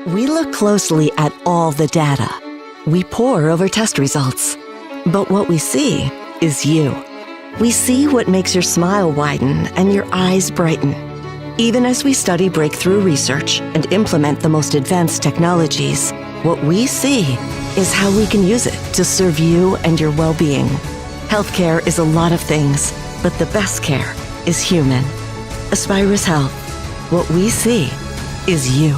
We look closely at all the data. We pore over test results. But what we see is you. We see what makes your smile widen and your eyes brighten. Even as we study breakthrough research and implement the most advanced technologies, what we see is how we can use it to serve you and your well-being. Healthcare is a lot of things, but the best care is human. Aspirus Health. What we see is you.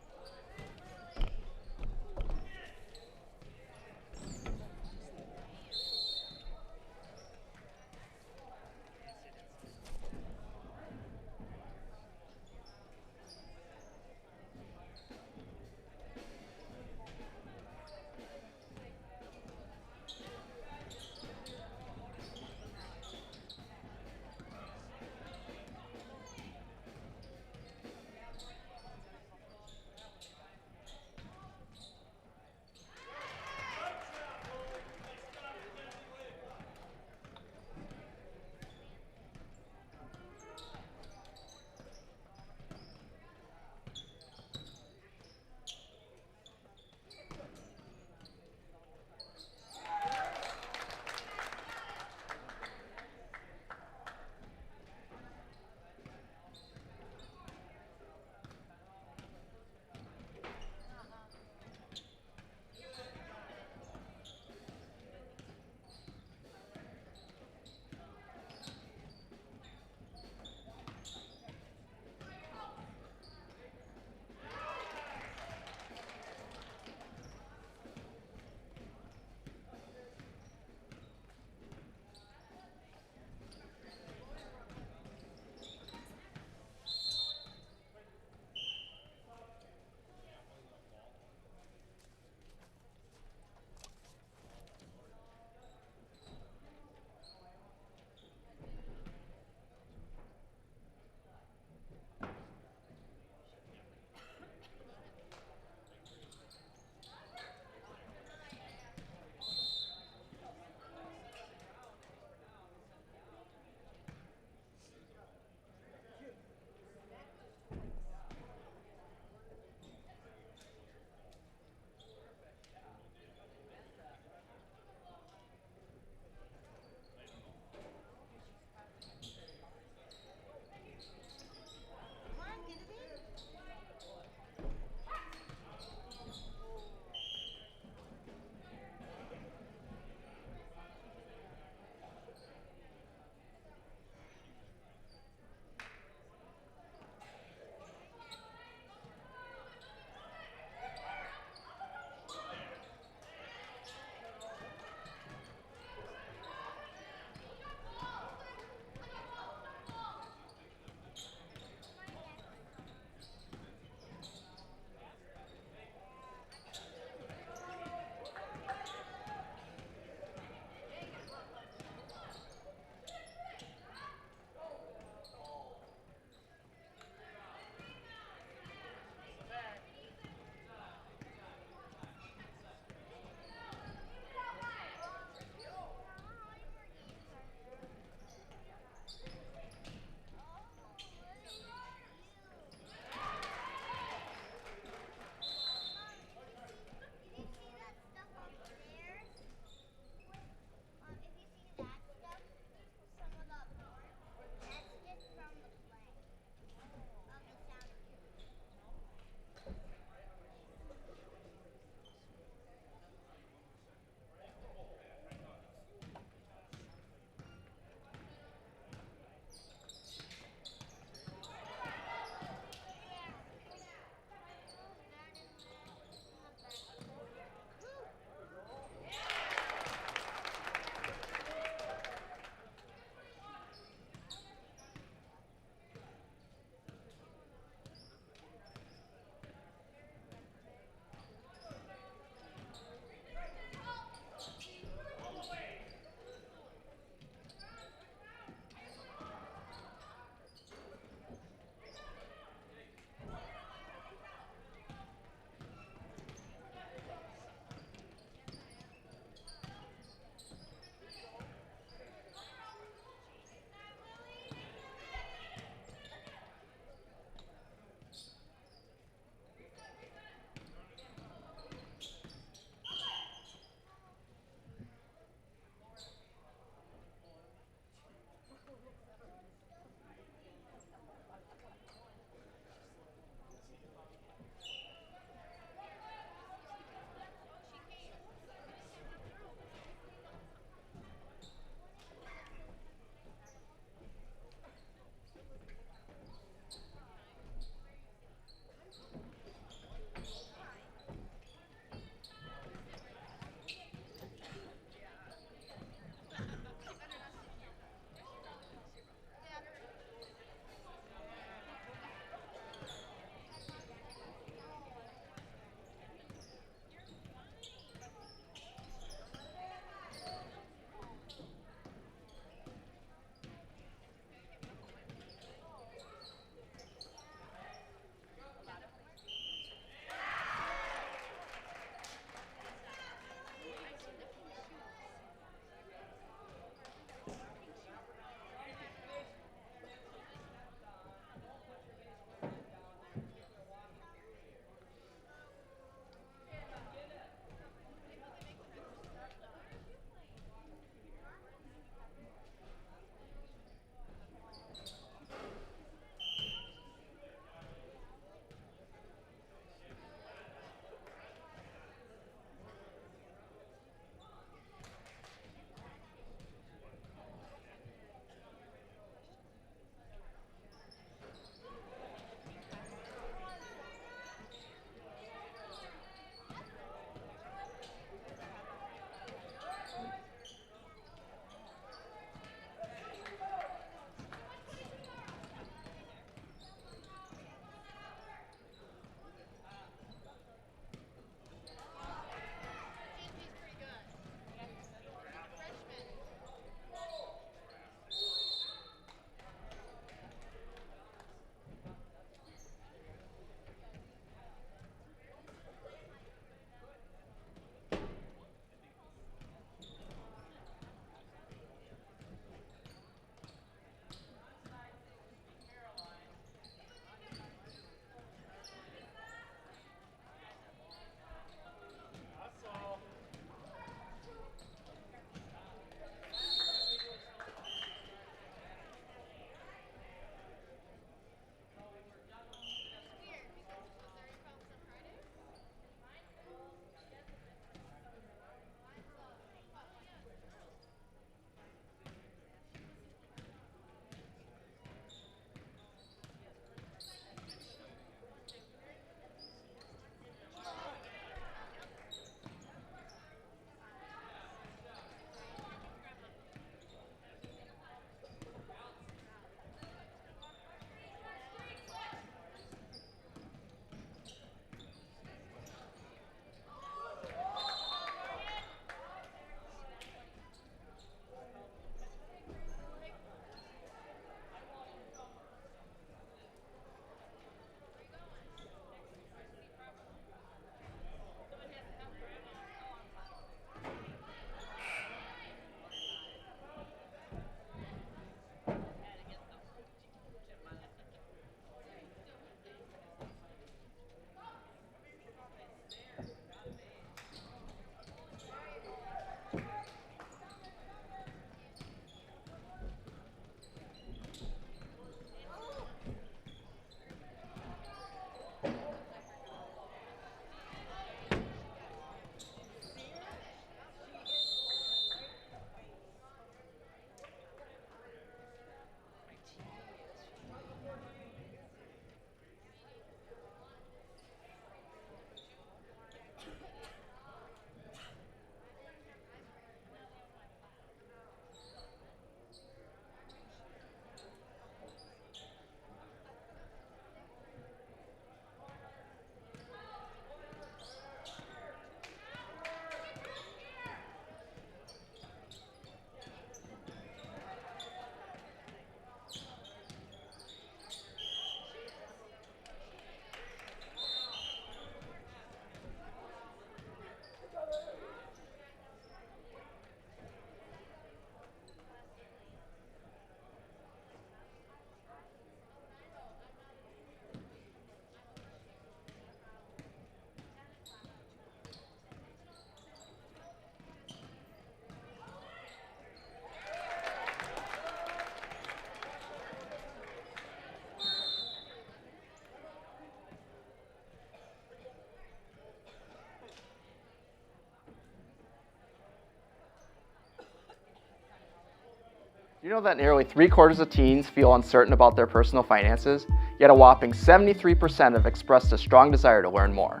Do you know that nearly 3/4 of teens feel uncertain about their personal finances, yet a whopping 73% have expressed a strong desire to learn more?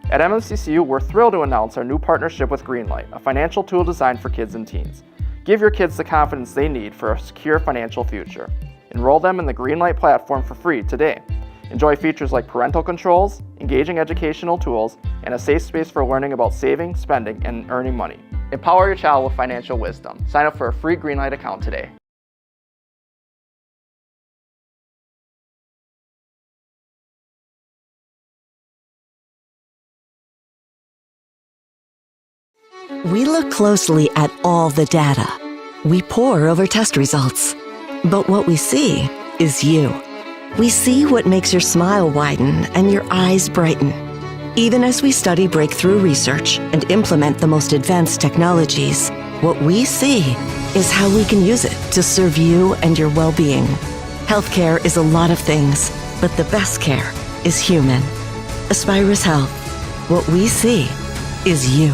At MSCCU, we're thrilled to announce our new partnership with Greenlight, a financial tool designed for kids and teens. Give your kids the confidence they need for a secure financial future. Enroll them in the Greenlight platform for free today. Enjoy features like parental controls, engaging educational tools, and a safe space for learning about saving, spending, and earning money. Empower your child with financial wisdom. Sign up for a free Greenlight account today. We look closely at all the data. We pore over test results. But what we see is you. We see what makes your smile widen and your eyes brighten. Even as we study breakthrough research and implement the most advanced technologies, what we see is how we can use it to serve you and your well-being. Healthcare is a lot of things, but the best care is human. Aspirus Health. What we see is you.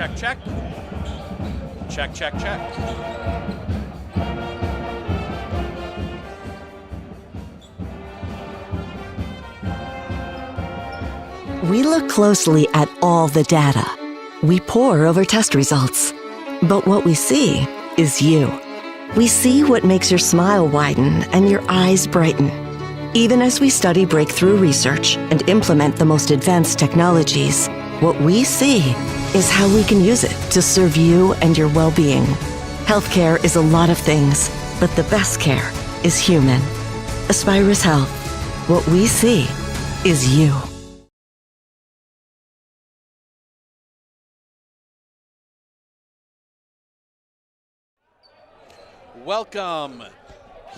check, check. Check, check, check. We look closely at all the data. We pore over test results. But what we see is you. We see what makes your smile widen and your eyes brighten. Even as we study breakthrough research and implement the most advanced technologies, what we see is how we can use it to serve you and your well-being. Healthcare is a lot of things, but the best care is human. Aspirus Health. What we see is you. Welcome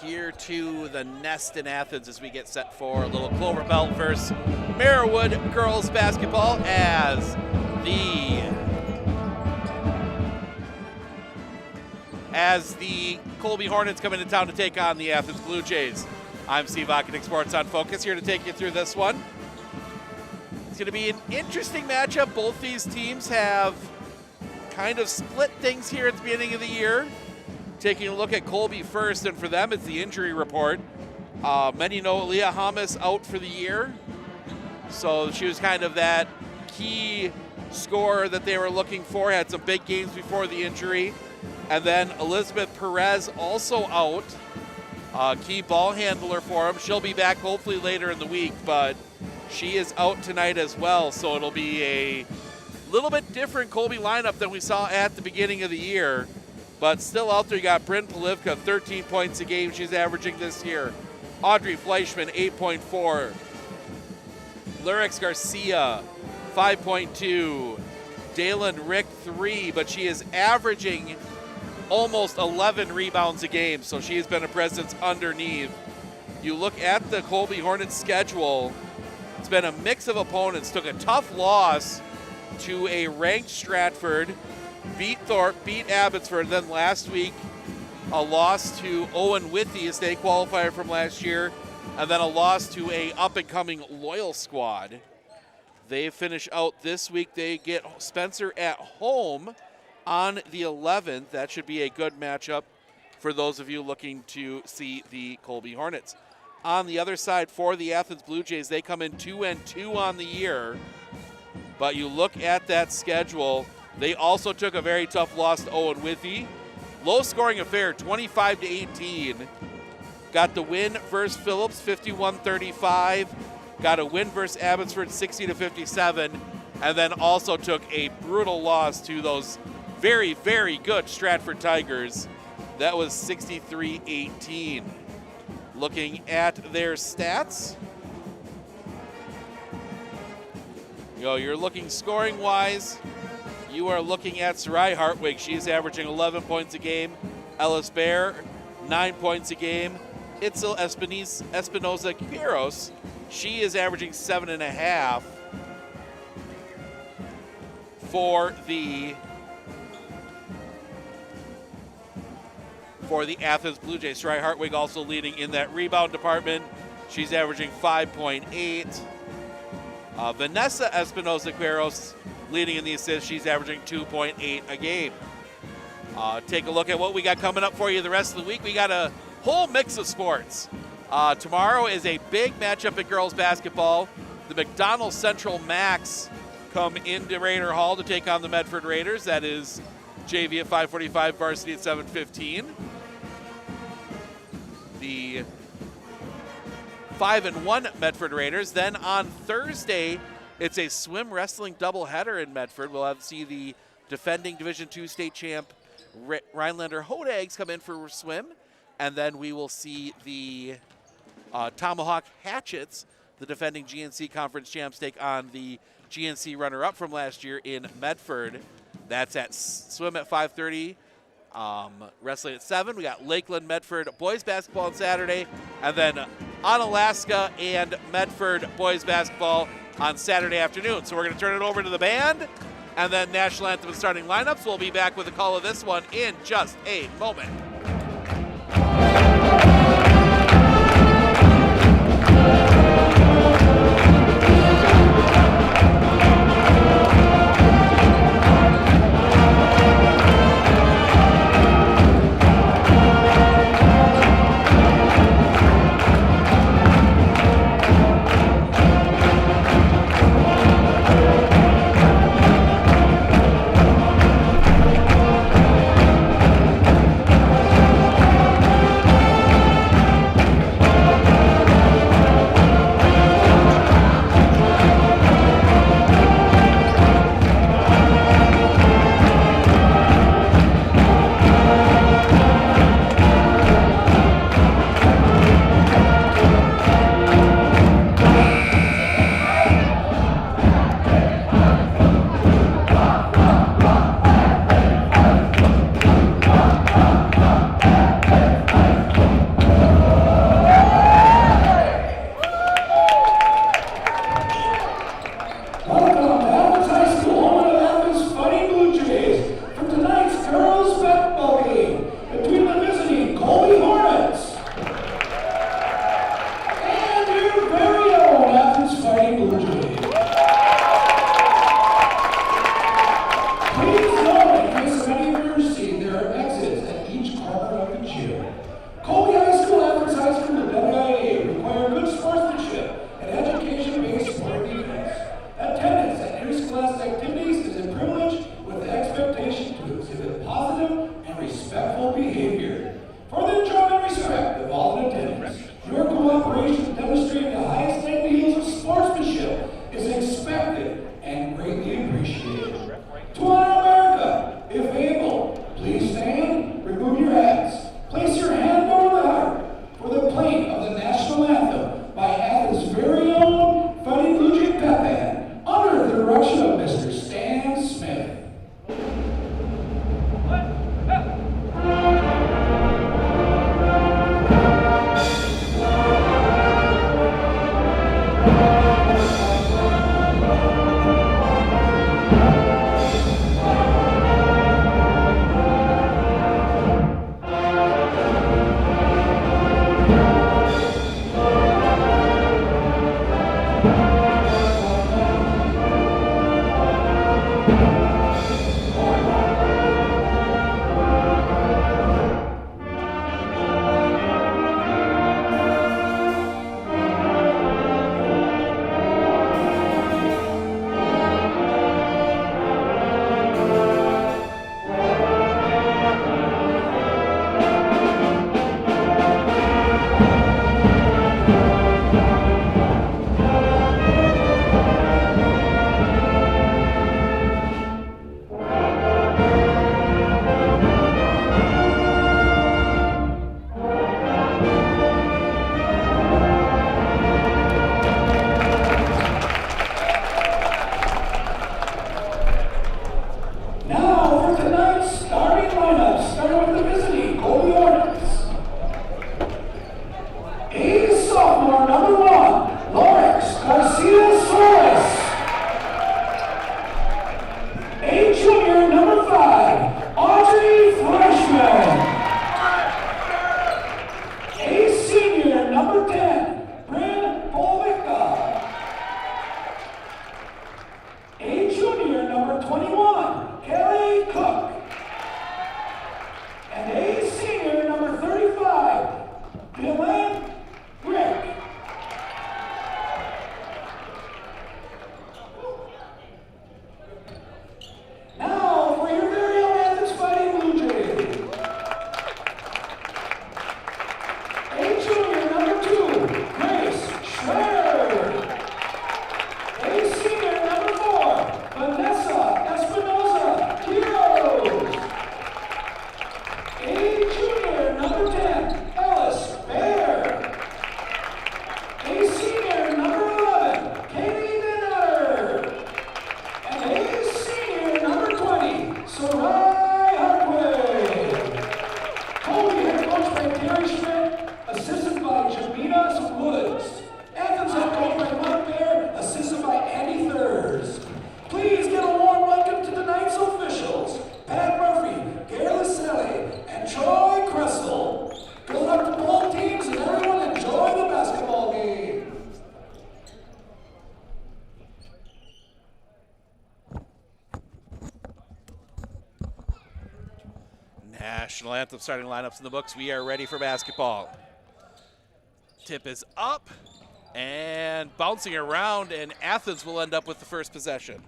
here to the Nest in Athens as we get set for a little Clover Belt versus Merriwood girls basketball as the Colby Hornets come into town to take on the Athens Blue Jays. I'm Steve Ockenick, Sports on Focus, here to take you through this one. It's going to be an interesting matchup. Both these teams have kind of split things here at the beginning of the year. Taking a look at Colby first, and for them it's the injury report. Many know Leah Hamas out for the year, so she was kind of that key scorer that they were looking for, had some big games before the injury. And then Elizabeth Perez also out, key ball handler for them. She'll be back hopefully later in the week, but she is out tonight as well, so it'll be a little bit different Colby lineup than we saw at the beginning of the year. But still out there, you got Bryn Polivka, 13 points a game she's averaging this year. Audrey Fleischman, 8.4. Lyrics Garcia, 5.2. Dalen Rick, 3, but she is averaging almost 11 rebounds a game, so she has been a presence underneath. You look at the Colby Hornets schedule, it's been a mix of opponents. Took a tough loss to a ranked Stratford, beat Thorpe, beat Abbotsford, then last week a loss to Owen Withey, a state qualifier from last year, and then a loss to a up-and-coming Loyal squad. They finish out this week. They get Spencer at home on the 11th. That should be a good matchup for those of you looking to see the Colby Hornets. On the other side for the Athens Blue Jays, they come in 2-2 on the year, but you look at that schedule, they also took a very tough loss to Owen Withey. Low-scoring affair, 25-18. Got the win versus Phillips, 51-35. Got a win versus Abbotsford, 60-57. And then also took a brutal loss to those very, very good Stratford Tigers. That was 63-18. Looking at their stats. You're looking scoring-wise. You are looking at Sarai Hartwig. She's averaging 11 points a game. Ellis Bear, 9 points a game. Itzel Espinoza Quiros, she is averaging 7.5 for the Athens Blue Jays. Sarai Hartwig also leading in that rebound department. She's averaging 5.8. Vanessa Espinoza Quiros leading in the assists. She's averaging 2.8 a game. Take a look at what we got coming up for you the rest of the week. We got a whole mix of sports. Tomorrow is a big matchup in girls basketball. The McDonald Central Max come into Raider Hall to take on the Medford Raiders. That is JV at 5:45, varsity at 7:15. The 5-1 Medford Raiders. Then on Thursday, it's a swim wrestling doubleheader in Medford. We'll have to see the defending Division II state champ Rhinelander Hodags come in for swim. And then we will see the Tomahawk Hatchets, the defending GNC Conference champs, take on the GNC runner-up from last year in Medford. That's at swim at 5:30, wrestling at 7. We got Lakeland Medford boys basketball on Saturday, and then Onalaska and Medford boys basketball on Saturday afternoon. So we're going to turn it over to the band, and then national anthem and starting lineups. We'll be back with a call of this one in just a moment. Fighting Blue Jays. Please note in case of any emergency, there are exits at each corner of the gym. Colby High School, Athens High School, and WIA require good sportsmanship and education-based sporting events. Attendance at interscholastic activities is a privilege with the expectation to exhibit positive and respectful behavior. For the enjoyment and respect of all in attendance, your cooperation demonstrating the highest ideals of sportsmanship is expected and greatly appreciated. To honor America, if able, please stand, remove your hats, place your hand over the heart for the playing of the national anthem by Athens' very own Fighting Blue Jay pep band under the direction of Mr. Stan Smith. Now for tonight's starting lineup, starting with the visiting Colby Hornets. A sophomore, number 1, Lawrence Garcia Solis. A junior, number 5, Audrey Freshman. A senior, number 10, Bryn Polvica. A junior, number 21, Kelly Cook. And a senior, number 35, Dylan Rick. Now for your very own Athens Fighting Blue Jays. A junior, number 2, Grace Schreier. A senior, number 4, Vanessa Espinoza Quiroz. A junior, number 10, Ellis Baer. A senior, number 11, Katie Dinner. And a senior, number 20, Sarai Hartwig. Colby head coached by Terry Schmidt, assisted by Jamina Woods. Athens head coach by Mike Baer, assisted by Andy Thurs. Please get a warm welcome to tonight's officials, Pat Murphy, Gary Laselli, and Troy Kressel. Good luck to both teams and everyone enjoy the basketball game. National anthem starting lineups in the books. We are ready for basketball. Tip is up and bouncing around, and Athens will end up with the first possession.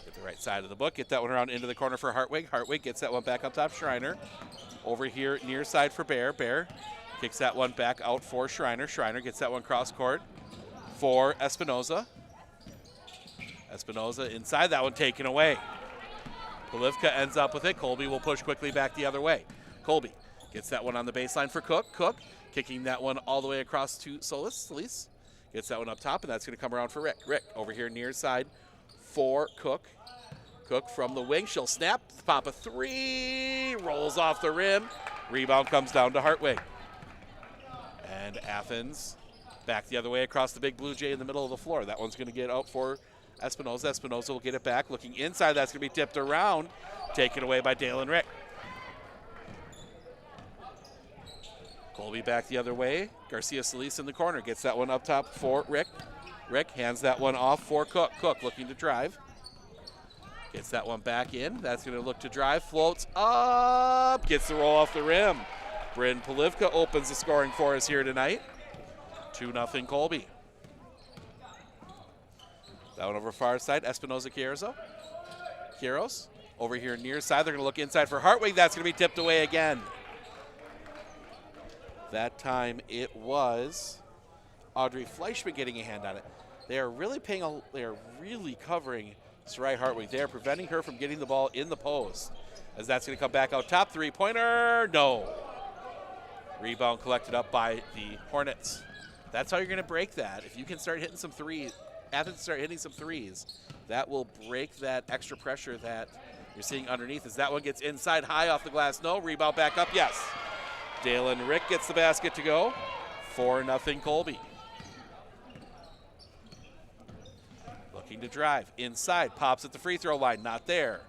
Get the right side of the book. Get that one around into the corner for Hartwig. Hartwig gets that one back up top. Schreiner over here near side for Bear. Bear kicks that one back out for Schreiner. Schreiner gets that one cross court for Espinoza. Espinoza inside, that one taken away. Polivka ends up with it. Colby will push quickly back the other way. Colby gets that one on the baseline for Cook. Cook kicking that one all the way across to Solis. Gets that one up top, and that's going to come around for Rick. Rick over here near side for Cook. Cook from the wing. She'll snap, pop a 3, rolls off the rim. Rebound comes down to Hartwig. And Athens back the other way across the big Blue Jay in the middle of the floor. That one's going to get out for Espinoza. Espinoza will get it back. Looking inside, that's going to be tipped around. Taken away by Dalen Rick. Colby Colby back the other way. Garcia Solis in the corner. Gets that one up top for Rick. Rick hands that one off for Cook. Cook looking to drive. Gets that one back in. That's going to look to drive. Floats up. Gets the roll off the rim. Bryn Polivka opens the scoring for us here tonight. 2-0 Colby. That one over far side. Espinoza Quiros. Over here near side. They're going to look inside for Hartwig. That's going to be tipped away again. That time it was Audrey Fleischman getting a hand on it. They are really covering Sarai Hartwig. They are preventing her from getting the ball in the post. As that's going to come back out top. 3-pointer, no. Rebound collected up by the Hornets. That's how you're going to break that. If you can start hitting some threes, Athens start hitting some threes, that will break that extra pressure that you're seeing underneath. As that one gets inside, high off the glass, no. Rebound back up, yes. Dalen Rick gets the basket to go. 4-0 Colby. Looking to drive. Inside. Pops at the free throw line. Not there.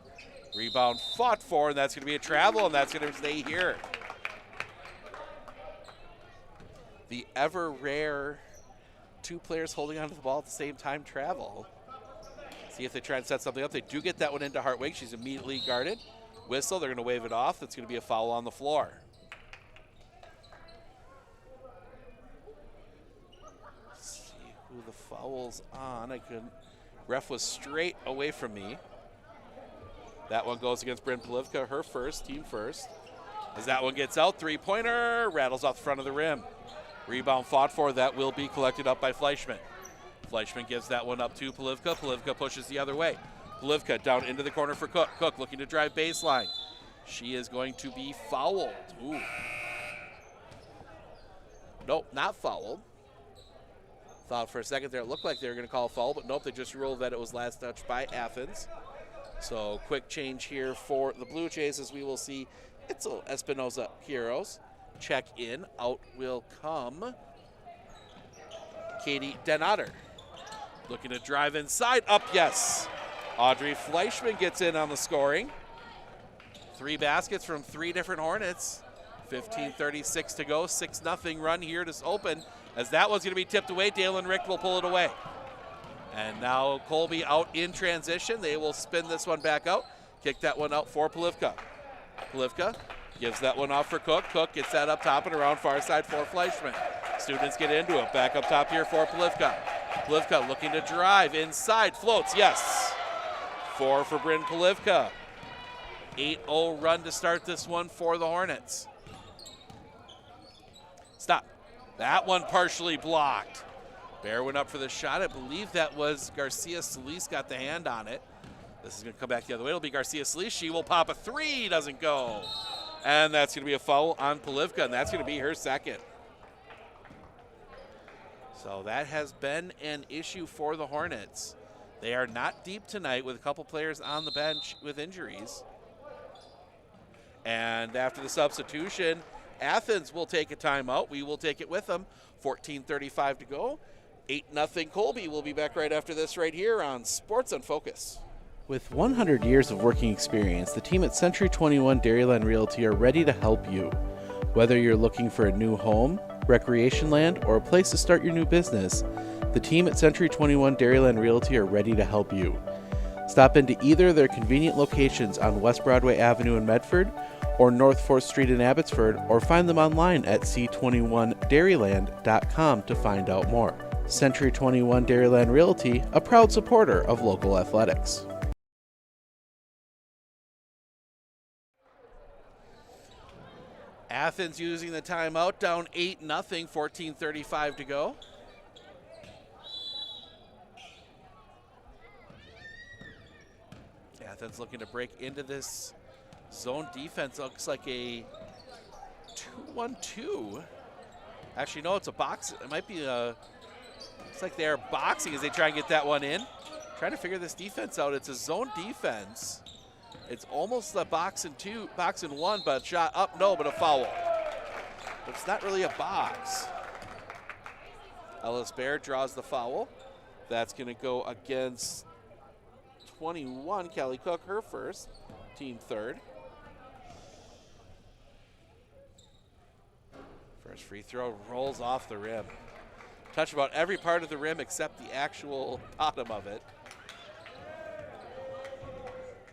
Rebound fought for, and that's going to be a travel, and that's going to stay here. The ever rare two players holding onto the ball at the same time travel. See if they try and set something up. They do get that one into Hartwig. She's immediately guarded. Whistle. They're going to wave it off. That's going to be a foul on the floor. Who the foul's on. I couldn't. Ref was straight away from me. That one goes against Bryn Polivka, her first, team first. As that one gets out, 3-pointer, rattles off the front of the rim. Rebound fought for, that will be collected up by Fleischman. Fleischman gives that one up to Polivka. Polivka pushes the other way. Polivka down into the corner for Cook. Cook looking to drive baseline. She is going to be fouled. Ooh. Nope, not fouled. Thought for a second there it looked like they were going to call a foul, but nope, they just ruled that it was last touch by Athens. So quick change here for the Blue Jays as we will see Itzel Espinoza Quiros check in. Out will come Katie Denader. Looking to drive inside, up, yes. Audrey Fleischman gets in on the scoring. 3 baskets from 3 different Hornets. 15:36 to go, 6-0 run here to open. As that one's going to be tipped away, Dalen Rick will pull it away. And now Colby out in transition. They will spin this one back out. Kick that one out for Polivka. Polivka gives that one off for Cook. Cook gets that up top and around far side for Fleischman. Students get into it. Back up top here for Polivka. Polivka looking to drive inside. Floats, yes. 4 for Bryn Polivka. 8-0 run to start this one for the Hornets. Stop. That one partially blocked. Bear went up for the shot. I believe that was Garcia Solis got the hand on it. This is going to come back the other way. It'll be Garcia Solis. She will pop a 3. Doesn't go. And that's going to be a foul on Polivka, and that's going to be her second. So that has been an issue for the Hornets. They are not deep tonight with a couple players on the bench with injuries. And after the substitution, Athens will take a timeout. We will take it with them. 14:35 to go. 8-0 Colby. We'll be back right after this right here on Sports on Focus. With 100 years of working experience, the team at Century 21 Dairyland Realty are ready to help you. Whether you're looking for a new home, recreation land, or a place to start your new business, the team at Century 21 Dairyland Realty are ready to help you. Stop into either of their convenient locations on West Broadway Avenue in Medford or North 4th Street in Abbotsford, or find them online at c21dairyland.com to find out more. Century 21 Dairyland Realty, a proud supporter of local athletics. Athens using the timeout, down 8-0, 14:35 to go. Athens looking to break into this zone defense. Looks like a 2-1-2. Actually, no, it's a box. It might be a, looks like they're boxing as they try and get that one in. Trying to figure this defense out. It's a zone defense. It's almost a box and 1, but shot up, no, but a foul. But it's not really a box. Ellis Baird draws the foul. That's going to go against 21, Kelly Cook, her first, team third. First free throw rolls off the rim. Touch about every part of the rim except the actual bottom of it.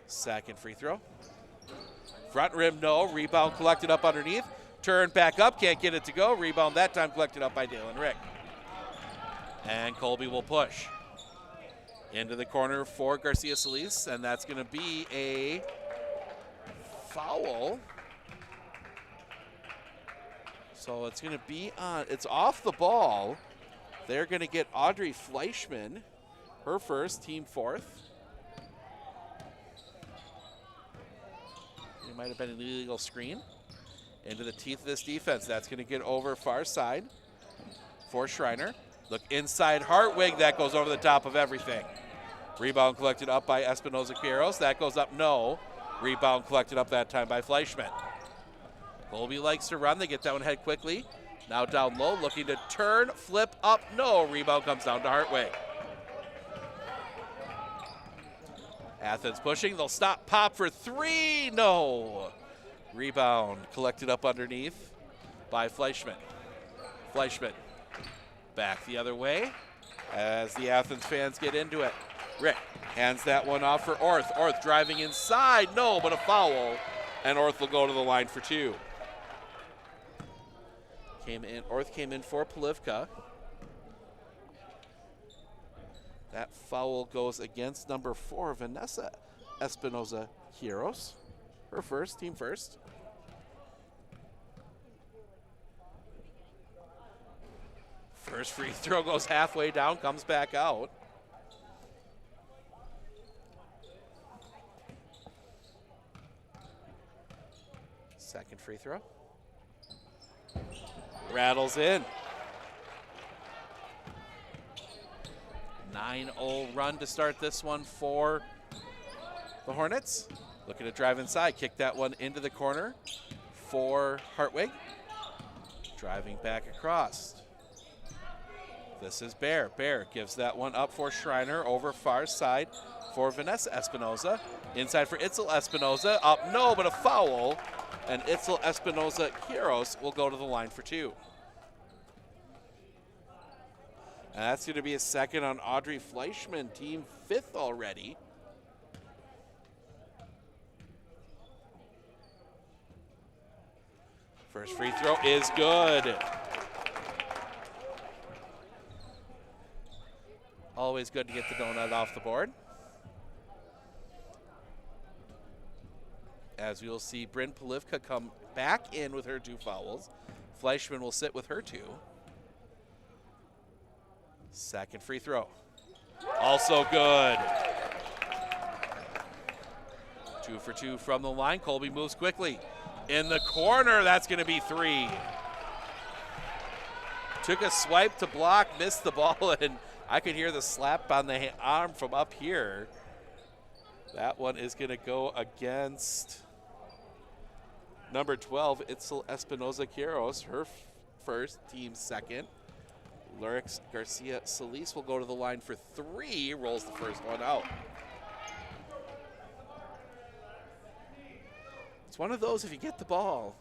Second free throw. Front rim, no. Rebound collected up underneath. Turn back up, can't get it to go. Rebound that time collected up by Dalen Rick. And Colby will push. Into the corner for Garcia Solis, and that's going to be a foul. So it's going to be on, it's off the ball. They're going to get Audrey Fleischman, her first, team fourth. It might have been an illegal screen. Into the teeth of this defense. That's going to get over far side for Schreiner. Look inside Hartwig. That goes over the top of everything. Rebound collected up by Espinoza-Quieros. That goes up, no. Rebound collected up that time by Fleischman. Colby likes to run. They get that one ahead quickly. Now down low, looking to turn, flip up, no. Rebound comes down to Hartwig. Athens pushing. They'll stop, pop for three, no. Rebound collected up underneath by Fleischman. Fleischman back the other way as the Athens fans get into it. Rick hands that one off for Orth. Orth driving inside, no, but a foul. And Orth will go to the line for two. Orth came in for Polivka. That foul goes against number 4, Vanessa Espinoza-Quieros. Her first, team first. First free throw goes halfway down, comes back out. Second free throw. Rattles in. 9-0 run to start this one for the Hornets. Looking to drive inside, kick that one into the corner for Hartwig. Driving back across. This is Bear. Bear gives that one up for Schreiner over far side for Vanessa Espinoza. Inside for Itzel Espinoza. Up, no, but a foul. And Itzel Espinoza-Quieros will go to the line for two. And that's going to be a second on Audrey Fleischman, team fifth already. First free throw is good. Always good to get the donut off the board. As we will see Bryn Polivka come back in with her two fouls. Fleischman will sit with her two. Second free throw. Also good. 2 for 2 from the line. Colby moves quickly. In the corner, that's going to be three. Took a swipe to block, missed the ball, and I could hear the slap on the arm from up here. That one is going to go against number 12, Itzel Espinoza-Quieros, her first, team second. Lurix Garcia Solis will go to the line for three, rolls the first one out. It's one of those, if you get the ball,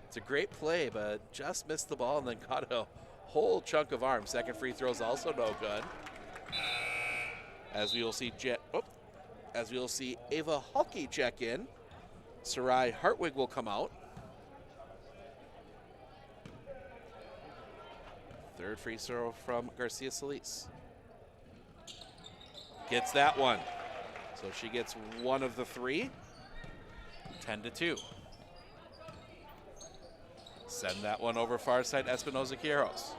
it's a great play, but just missed the ball and then caught a whole chunk of arm. Second free throw is also no good. As we will see Ava Hulke check in. Sarai Hartwig will come out. Third free throw from Garcia Solis. Gets that one. So she gets one of the three. 10-2. Send that one over far side, Espinoza-Quieros.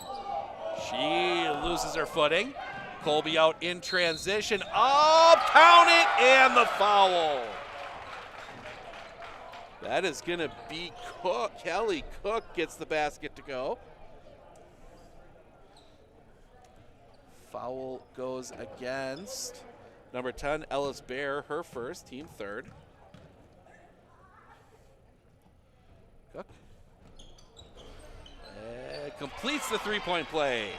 She loses her footing. Colby out in transition. Oh, count it, and the foul. That is going to be Cook. Kelly Cook gets the basket to go. Foul goes against number 10, Ellis Bear, her first, team third. Cook. And completes the three-point play.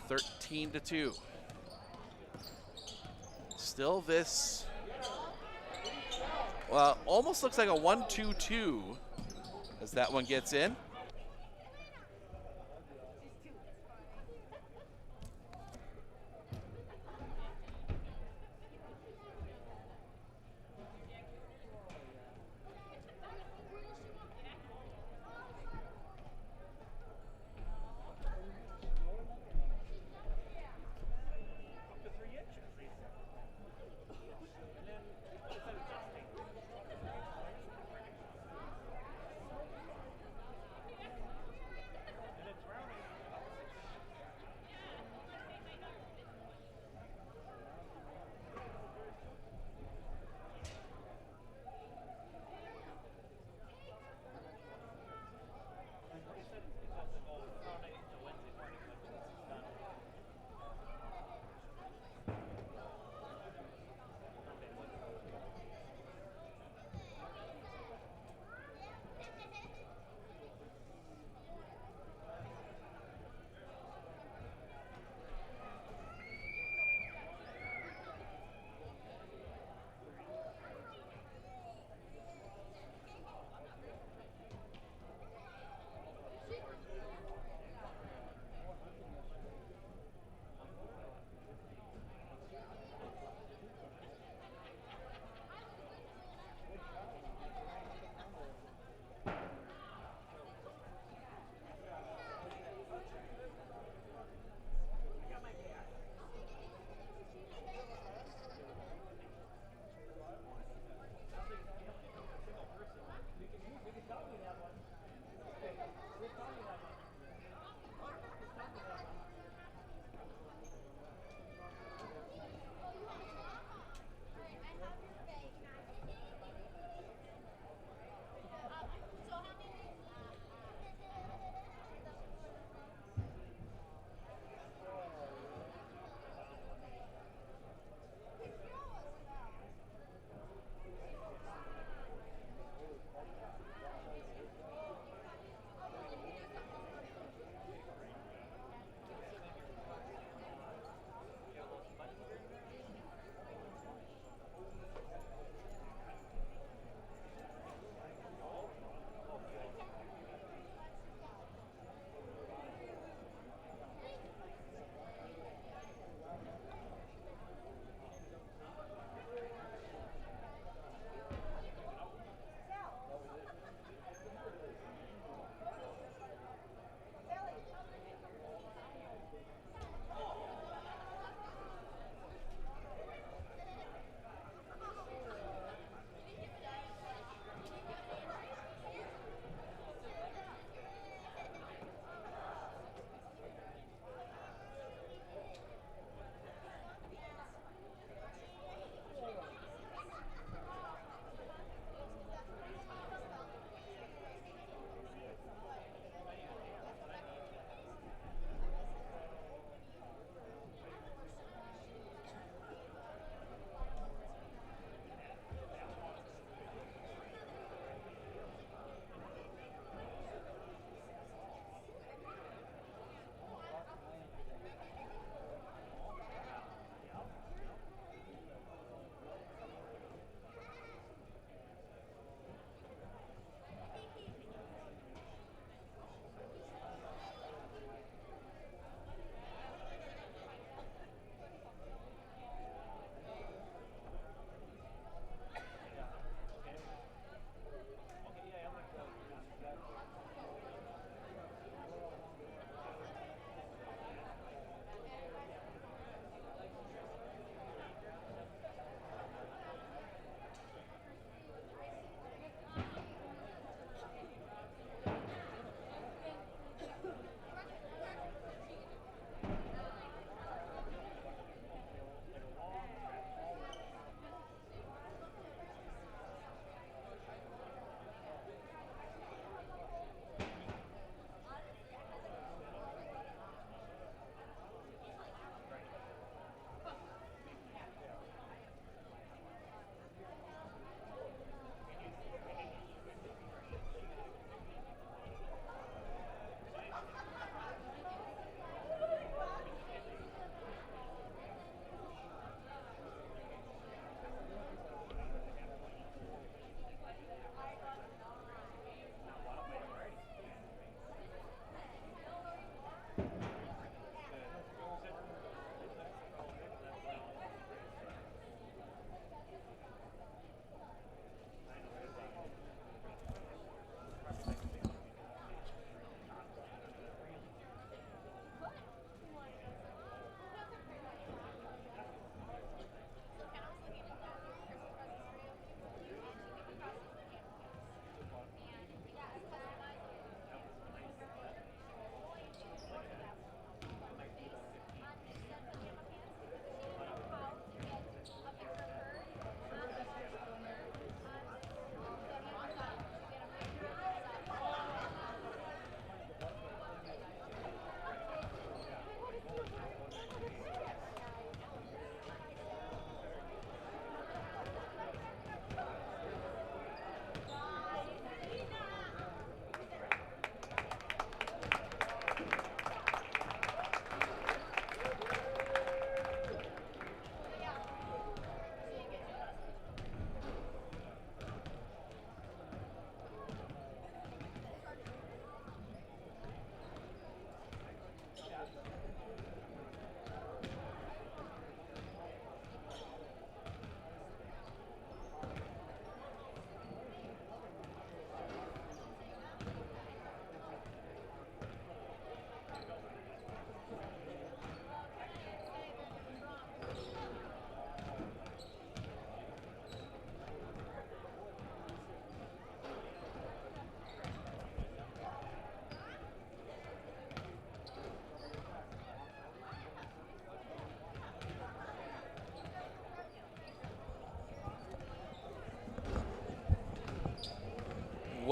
13-2. Still this, well, almost looks like a 1-2-2 as that one gets in.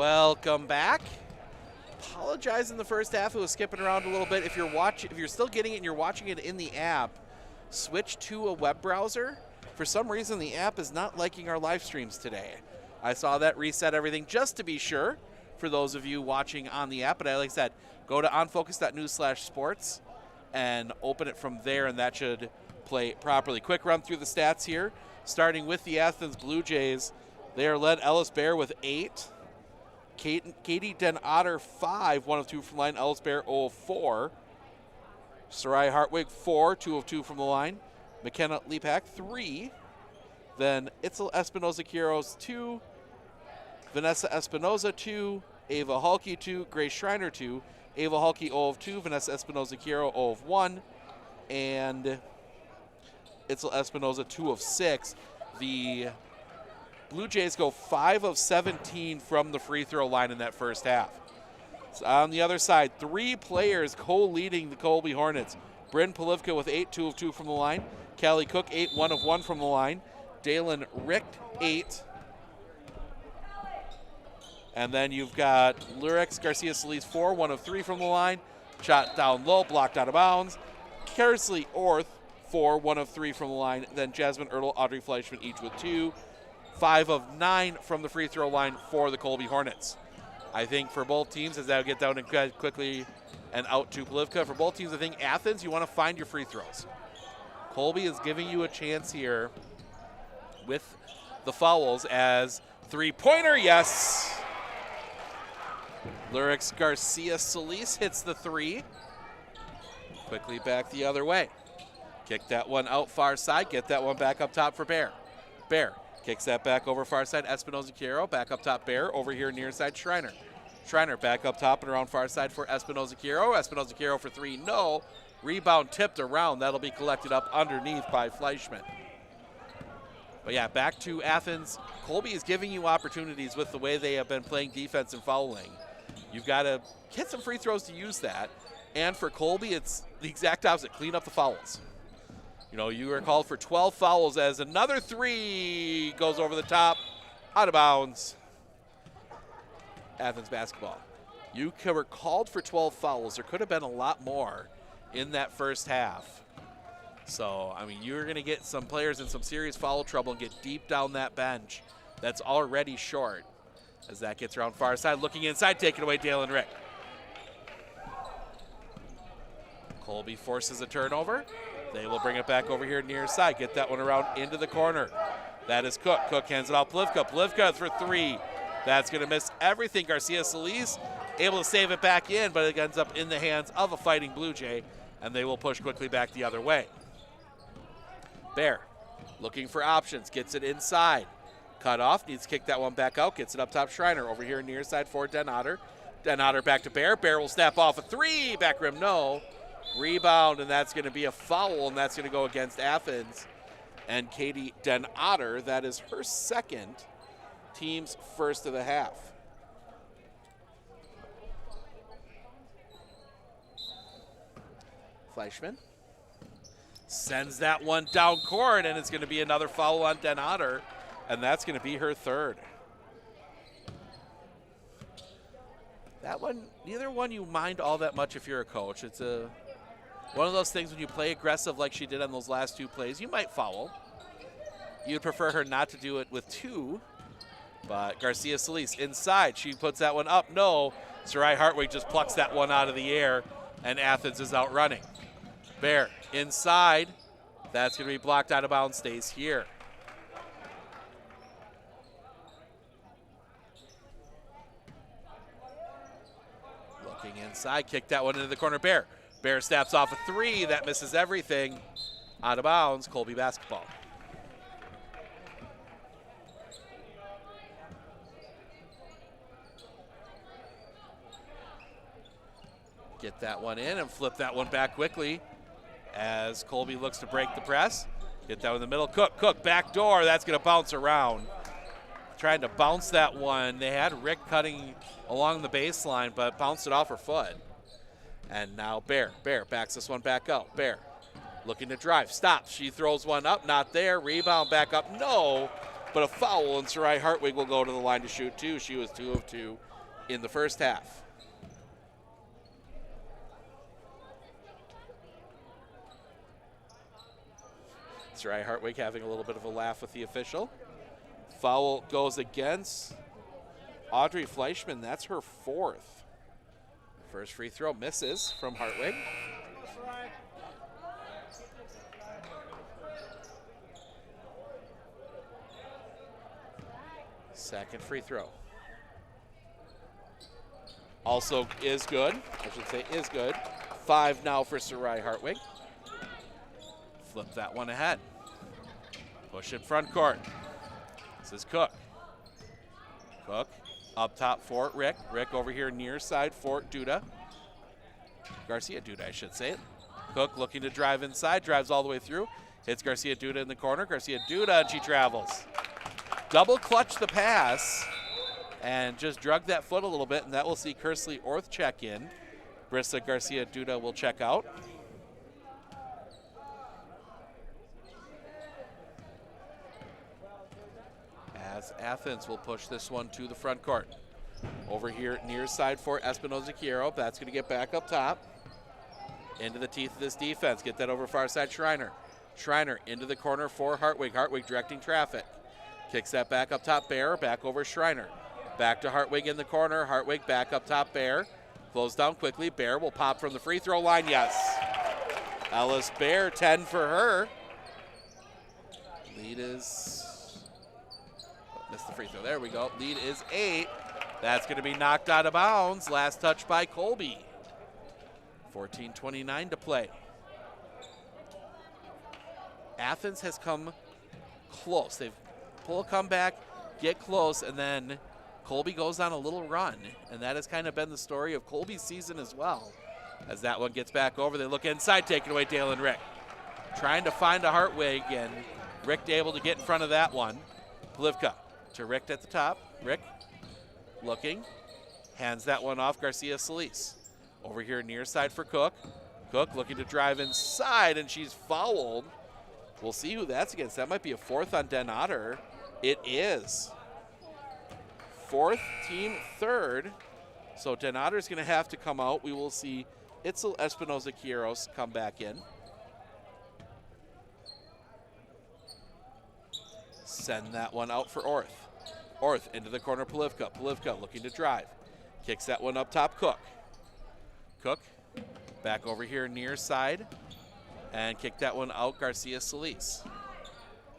Welcome back. Apologize in the first half. It was skipping around a little bit. If you're still getting it and you're watching it in the app, switch to a web browser. For some reason, the app is not liking our live streams today. I saw that reset everything just to be sure for those of you watching on the app. But like I said, go to onfocus.news/sports and open it from there, and that should play properly. Quick run through the stats here, starting with the Athens Blue Jays. They are led Ellis Bear with 8. Katie Den Otter 5, 1 of 2 from the line. Ellis Bear 0 of 4. Sarai Hartwig 4, 2 of 2 from the line. McKenna Lepak 3. Then Itzel Espinoza Quiros 2. Vanessa Espinoza 2. Ava Hulke 2. Grace Schreiner 2. Ava Hulke 0 of 2. Vanessa Espinoza Quiero 0 of 1. And Itzel Espinoza 2 of 6. The Blue Jays go 5 of 17 from the free throw line in that first half. So on the other side, 3 players co-leading the Colby Hornets. Bryn Polivka with 8, 2 of 2 from the line. Callie Cook 8, 1 of 1 from the line. Dalen Richt 8. And then you've got Lurex Garcia Solis 4, 1 of 3 from the line. Shot down low, blocked out of bounds. Kersley Orth 4, 1 of 3 from the line. Then Jasmine Ertl, Audrey Fleischman each with 2. 5 of 9 from the free throw line for the Colby Hornets. I think for both teams, as I'll get down and quickly and out to Polivka, for both teams, I think Athens, you want to find your free throws. Colby is giving you a chance here with the fouls as three-pointer, yes. Lurex Garcia Solis hits the 3. Quickly back the other way. Kick that one out far side, get that one back up top for Bear. Bear kicks that back over far side, Espinoza Quiero, back up top Bear, over here near side Schreiner. Schreiner back up top and around far side for Espinoza Quiero. Espinoza Quiero for 3, no. Rebound tipped around, that'll be collected up underneath by Fleischman. But yeah, back to Athens. Colby is giving you opportunities with the way they have been playing defense and fouling. You've got to get some free throws to use that. And for Colby, it's the exact opposite, clean up the fouls. You know, you were called for 12 fouls as another 3 goes over the top, out of bounds. Athens basketball. You were called for 12 fouls. There could have been a lot more in that first half. So, I mean, you're going to get some players in some serious foul trouble and get deep down that bench that's already short. As that gets around far side, looking inside, taking away Dalen Rick. Colby forces a turnover. They will bring it back over here near side. Get that one around into the corner. That is Cook. Cook hands it off Polivka. Polivka for 3. That's going to miss everything. Garcia Solis able to save it back in, but it ends up in the hands of a fighting Blue Jay, and they will push quickly back the other way. Bear looking for options. Gets it inside. Cut off. Needs to kick that one back out. Gets it up top Schreiner. Over here near side for Den Otter. Den Otter back to Bear. Bear will snap off a 3. Back rim, no. Rebound, and that's going to be a foul, and that's going to go against Athens. And Katie Den Otter, that is her second, team's first of the half. Fleischman sends that one down court, and it's going to be another foul on Den Otter, and that's going to be her third. That one, neither one you mind all that much if you're a coach. It's one of those things when you play aggressive like she did on those last 2 plays, you might foul. You'd prefer her not to do it with 2. But Garcia Solis inside. She puts that one up. No. Sarai Hartwig just plucks that one out of the air, and Athens is out running. Bear inside. That's going to be blocked out of bounds. Stays here. Looking inside. Kick that one into the corner. Bear. Bear snaps off a 3. That misses everything. Out of bounds. Colby basketball. Get that one in and flip that one back quickly as Colby looks to break the press. Get that one in the middle. Cook, back door. That's going to bounce around. Trying to bounce that one. They had Rick cutting along the baseline, but bounced it off her foot. And now Bear backs this one back out. Bear looking to drive. Stops. She throws one up. Not there. Rebound back up. No. But a foul, and Sarai Hartwig will go to the line to shoot 2. She was 2 of 2 in the first half. Sarai Hartwig having a little bit of a laugh with the official. Foul goes against Audrey Fleischman. That's her fourth. First free throw misses from Hartwig. Second free throw. Also is good. I should say is good. 5 now for Sarai Hartwig. Flip that one ahead. Push it front court. This is Cook. Cook up top for Rick. Rick over here near side for Duda. Garcia Duda, I should say. Cook looking to drive inside. Drives all the way through. Hits Garcia Duda in the corner. Garcia Duda, and she travels. Double clutch the pass and just drug that foot a little bit, and that will see Kersley Orth check in. Brissa Garcia Duda will check out. As Athens will push this one to the front court. Over here near side for Espinoza Quiero. That's going to get back up top. Into the teeth of this defense. Get that over far side Schreiner. Schreiner into the corner for Hartwig. Hartwig directing traffic. Kicks that back up top, Bear, back over Schreiner. Back to Hartwig in the corner. Hartwig back up top, Bear. Close down quickly. Bear will pop from the free throw line, yes. Ellis Bear, 10 for her. Lead is, missed the free throw, there we go. Lead is 8. That's gonna be knocked out of bounds. Last touch by Colby. 14:29 to play. Athens has come close. They've pull a comeback, get close, and then Colby goes on a little run. And that has kind of been the story of Colby's season as well. As that one gets back over, they look inside, taking away Dalen Rick. Trying to find a Hartwig, and Rick able to get in front of that one. Plivka to Rick at the top. Rick looking, hands that one off Garcia Solis. Over here near side for Cook. Cook looking to drive inside, and she's fouled. We'll see who that's against. That might be a fourth on Den Otter. It is. Fourth, team third. So Den Otter's going to have to come out. We will see Itzel Espinoza Quiros come back in. Send that one out for Orth. Orth into the corner, Plivka. Plivka looking to drive. Kicks that one up top, Cook. Cook back over here near side. And kick that one out, Garcia Solis.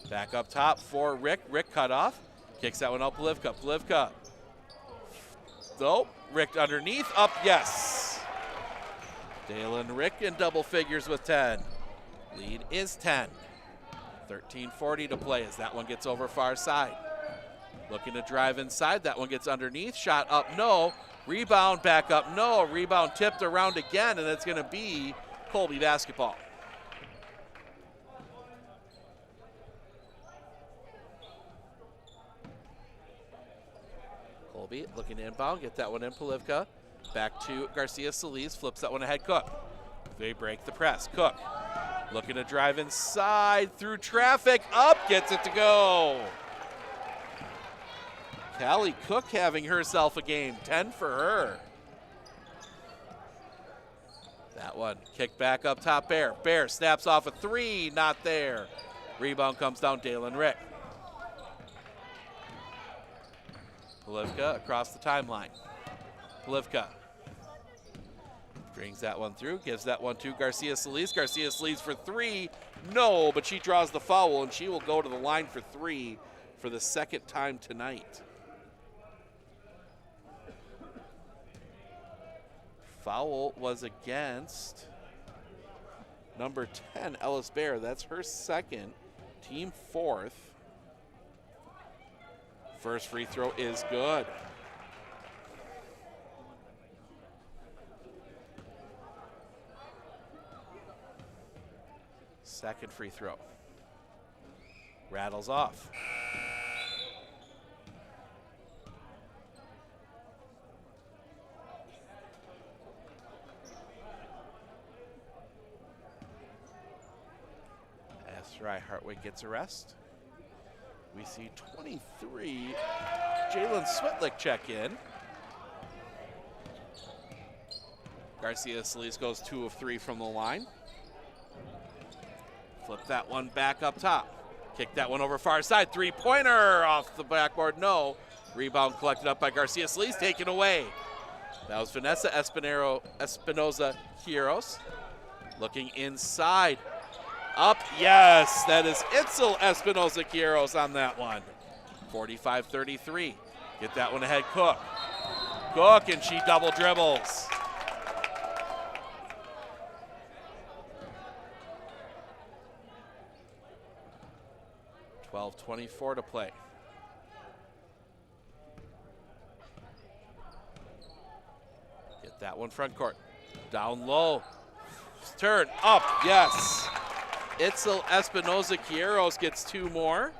Back up top for Rick. Rick cut off. Kicks that one out, Plivka. Plivka. Nope. Rick underneath. Up, yes. Dalen Rick in double figures with 10. Lead is 10. 13:40 to play as that one gets over far side. Looking to drive inside. That one gets underneath. Shot up, no. Rebound back up, no. Rebound tipped around again, and it's going to be Colby basketball. Colby looking to inbound, get that one in, Plivka. Back to Garcia Solis, flips that one ahead, Cook. They break the press, Cook. Looking to drive inside, through traffic, up, gets it to go. Callie Cook having herself a game, 10 for her. That one, kick back up top, Bear. Bear snaps off a 3, not there. Rebound comes down, Dalen Rick. Plivka across the timeline. Plivka brings that one through, gives that one to Garcia Solis. Garcia Solis for 3, no, but she draws the foul, and she will go to the line for 3 for the second time tonight. Foul was against number 10, Ellis Bear. That's her second, team fourth. First free throw is good. Second free throw. Rattles off. Sarai Hartwig gets a rest. We see 23, Jalen Switlick check in. Garcia Solis goes 2 of 3 from the line. Flip that one back up top. Kick that one over far side. Three-pointer off the backboard, no. Rebound collected up by Garcia Solis, taken away. That was Vanessa Espinoza Quiros. Looking inside. Up, yes. That is Itzel Espinoza Quiros on that one. 45-33. Get that one ahead, Cook. Cook, and she double dribbles. .24 to play. Get that one front court. Down low. Turn up, yes. Itzel Espinoza Quiros gets 2 more.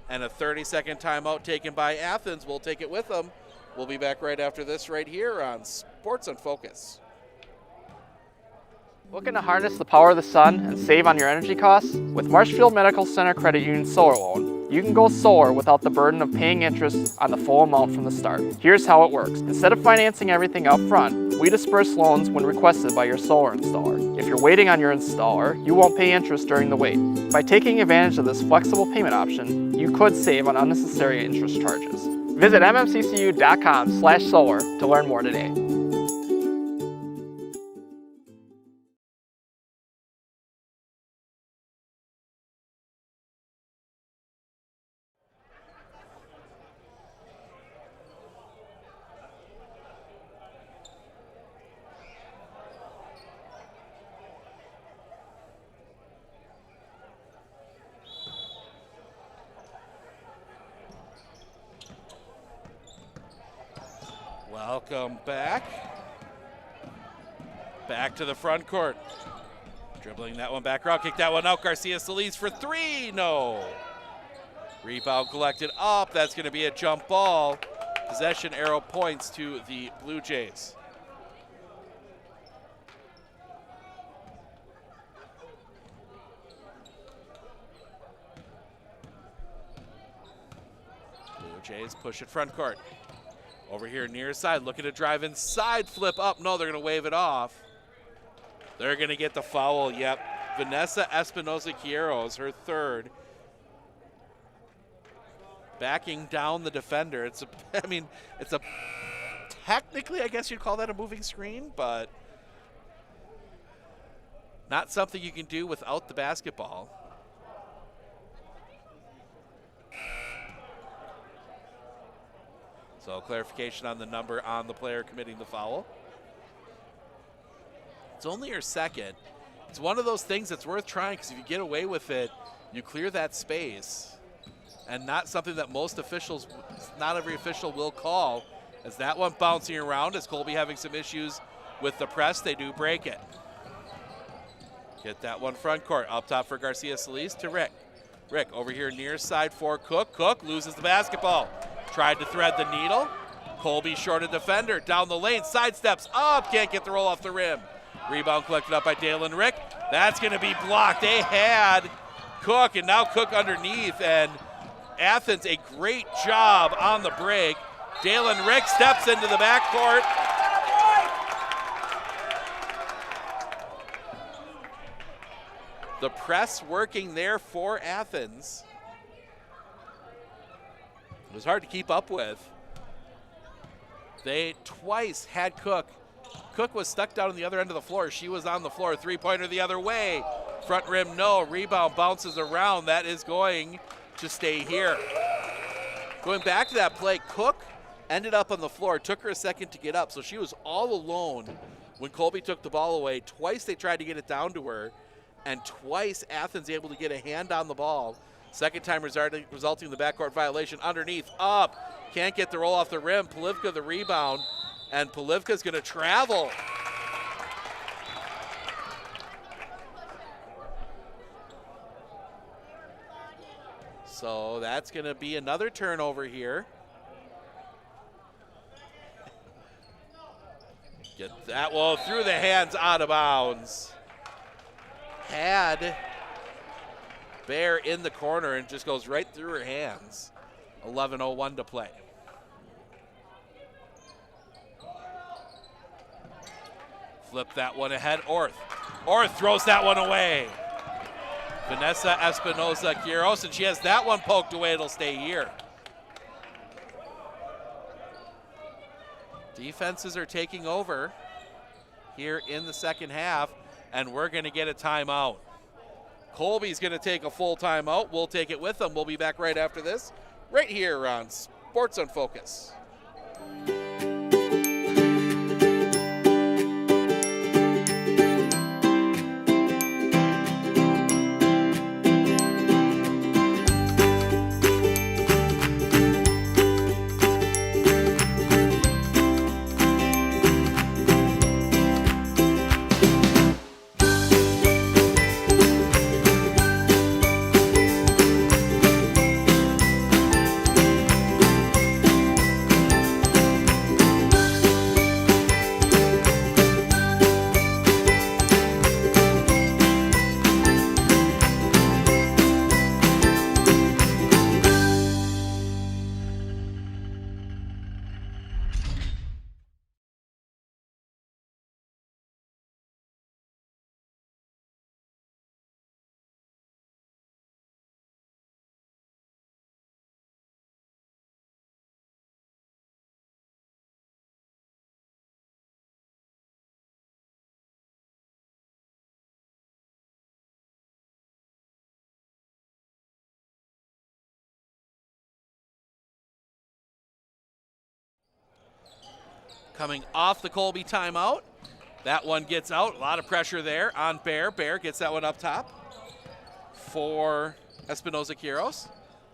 And a 30-second timeout taken by Athens. We'll take it with them. We'll be back right after this right here on Sports on Focus. Looking to harness the power of the sun and save on your energy costs? With Marshfield Medical Center Credit Union Solar Loan, you can go solar without the burden of paying interest on the full amount from the start. Here's how it works. Instead of financing everything up front, we disperse loans when requested by your solar installer. If you're waiting on your installer, you won't pay interest during the wait. By taking advantage of this flexible payment option, you could save on unnecessary interest charges. Visit mmccu.com/solar to learn more today. Welcome back. Back to the front court. Dribbling that one back around, kick that one out. Garcia Solis for 3, no. Rebound collected up, that's gonna be a jump ball. Possession arrow points to the Blue Jays. Blue Jays push it front court. Over here near side, looking to drive inside, flip up. No, they're going to wave it off. They're going to get the foul, yep. Vanessa Espinoza Quiros, her third. Backing down the defender. It's a, technically, I guess you'd call that a moving screen, but not something you can do without the basketball. So clarification on the number on the player committing the foul. It's only her second. It's one of those things that's worth trying because if you get away with it, you clear that space. And not something that most officials, not every official will call. As that one bouncing around, as Colby having some issues with the press, they do break it. Get that one front court. Up top for Garcia Solis to Rick. Rick over here near side for Cook. Cook loses the basketball. Tried to thread the needle. Colby short a defender. Down the lane. Sidesteps up. Can't get the roll off the rim. Rebound collected up by Dalen Rick. That's going to be blocked. They had Cook, and now Cook underneath. And Athens, a great job on the break. Dalen Rick steps into the backcourt. The press working there for Athens. It was hard to keep up with. They twice had Cook. Cook was stuck down on the other end of the floor. She was on the floor. Three-pointer the other way. Front rim, no. Rebound bounces around. That is going to stay here. Going back to that play, Cook ended up on the floor. Took her a second to get up, so she was all alone when Colby took the ball away. Twice they tried to get it down to her, and twice Athens able to get a hand on the ball. Second time resulting in the backcourt violation. Underneath, up. Can't get the roll off the rim. Polivka the rebound, and Polivka's going to travel. So that's going to be another turnover here. Get that one through the hands, out of bounds. Had Bear in the corner and just goes right through her hands. 11:01 to play. Flip that one ahead, Orth. Orth throws that one away. Vanessa Espinoza-Quiros, and she has that one poked away. It'll stay here. Defenses are taking over here in the second half, and we're going to get a timeout. Colby's going to take a full timeout. We'll take it with them. We'll be back right after this, right here on Sports on Focus. Coming off the Colby timeout. That one gets out. A lot of pressure there on Bear. Bear gets that one up top for Espinoza-Quiros.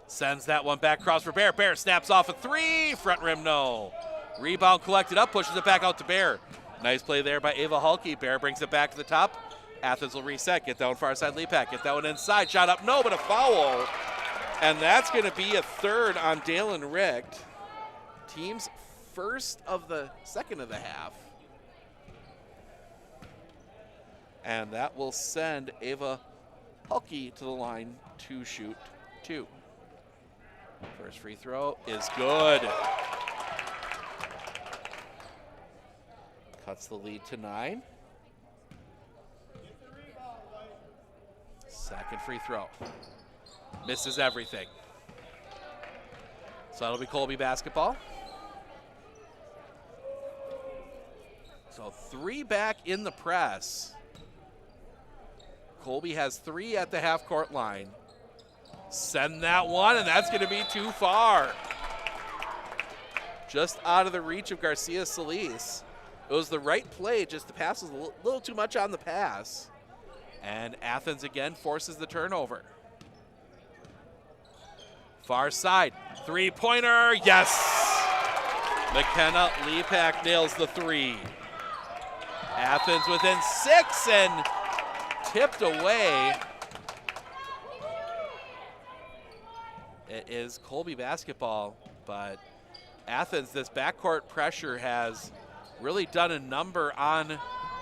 Sends that one back across for Bear. Bear snaps off a three. Front rim, no. Rebound collected up, pushes it back out to Bear. Nice play there by Ava Hulke. Bear brings it back to the top. Athens will reset. Get that one far side Leapak. Get that one inside. Shot up, no, but a foul. And that's going to be a third on Dalen Richt. Team's first of the second of the half. And that will send Ava Hulke to the line to shoot two. First free throw is good. Cuts the lead to 9. Second free throw. Misses everything. So that'll be Colby basketball. So 3 back in the press. Colby has 3 at the half-court line. Send that one, and that's going to be too far. Just out of the reach of Garcia Solis. It was the right play, just the pass was a little too much on the pass. And Athens again forces the turnover. Far side, three-pointer, yes! McKenna Leapak nails the 3. Athens within 6 and tipped away. It is Colby basketball, but Athens, this backcourt pressure has really done a number on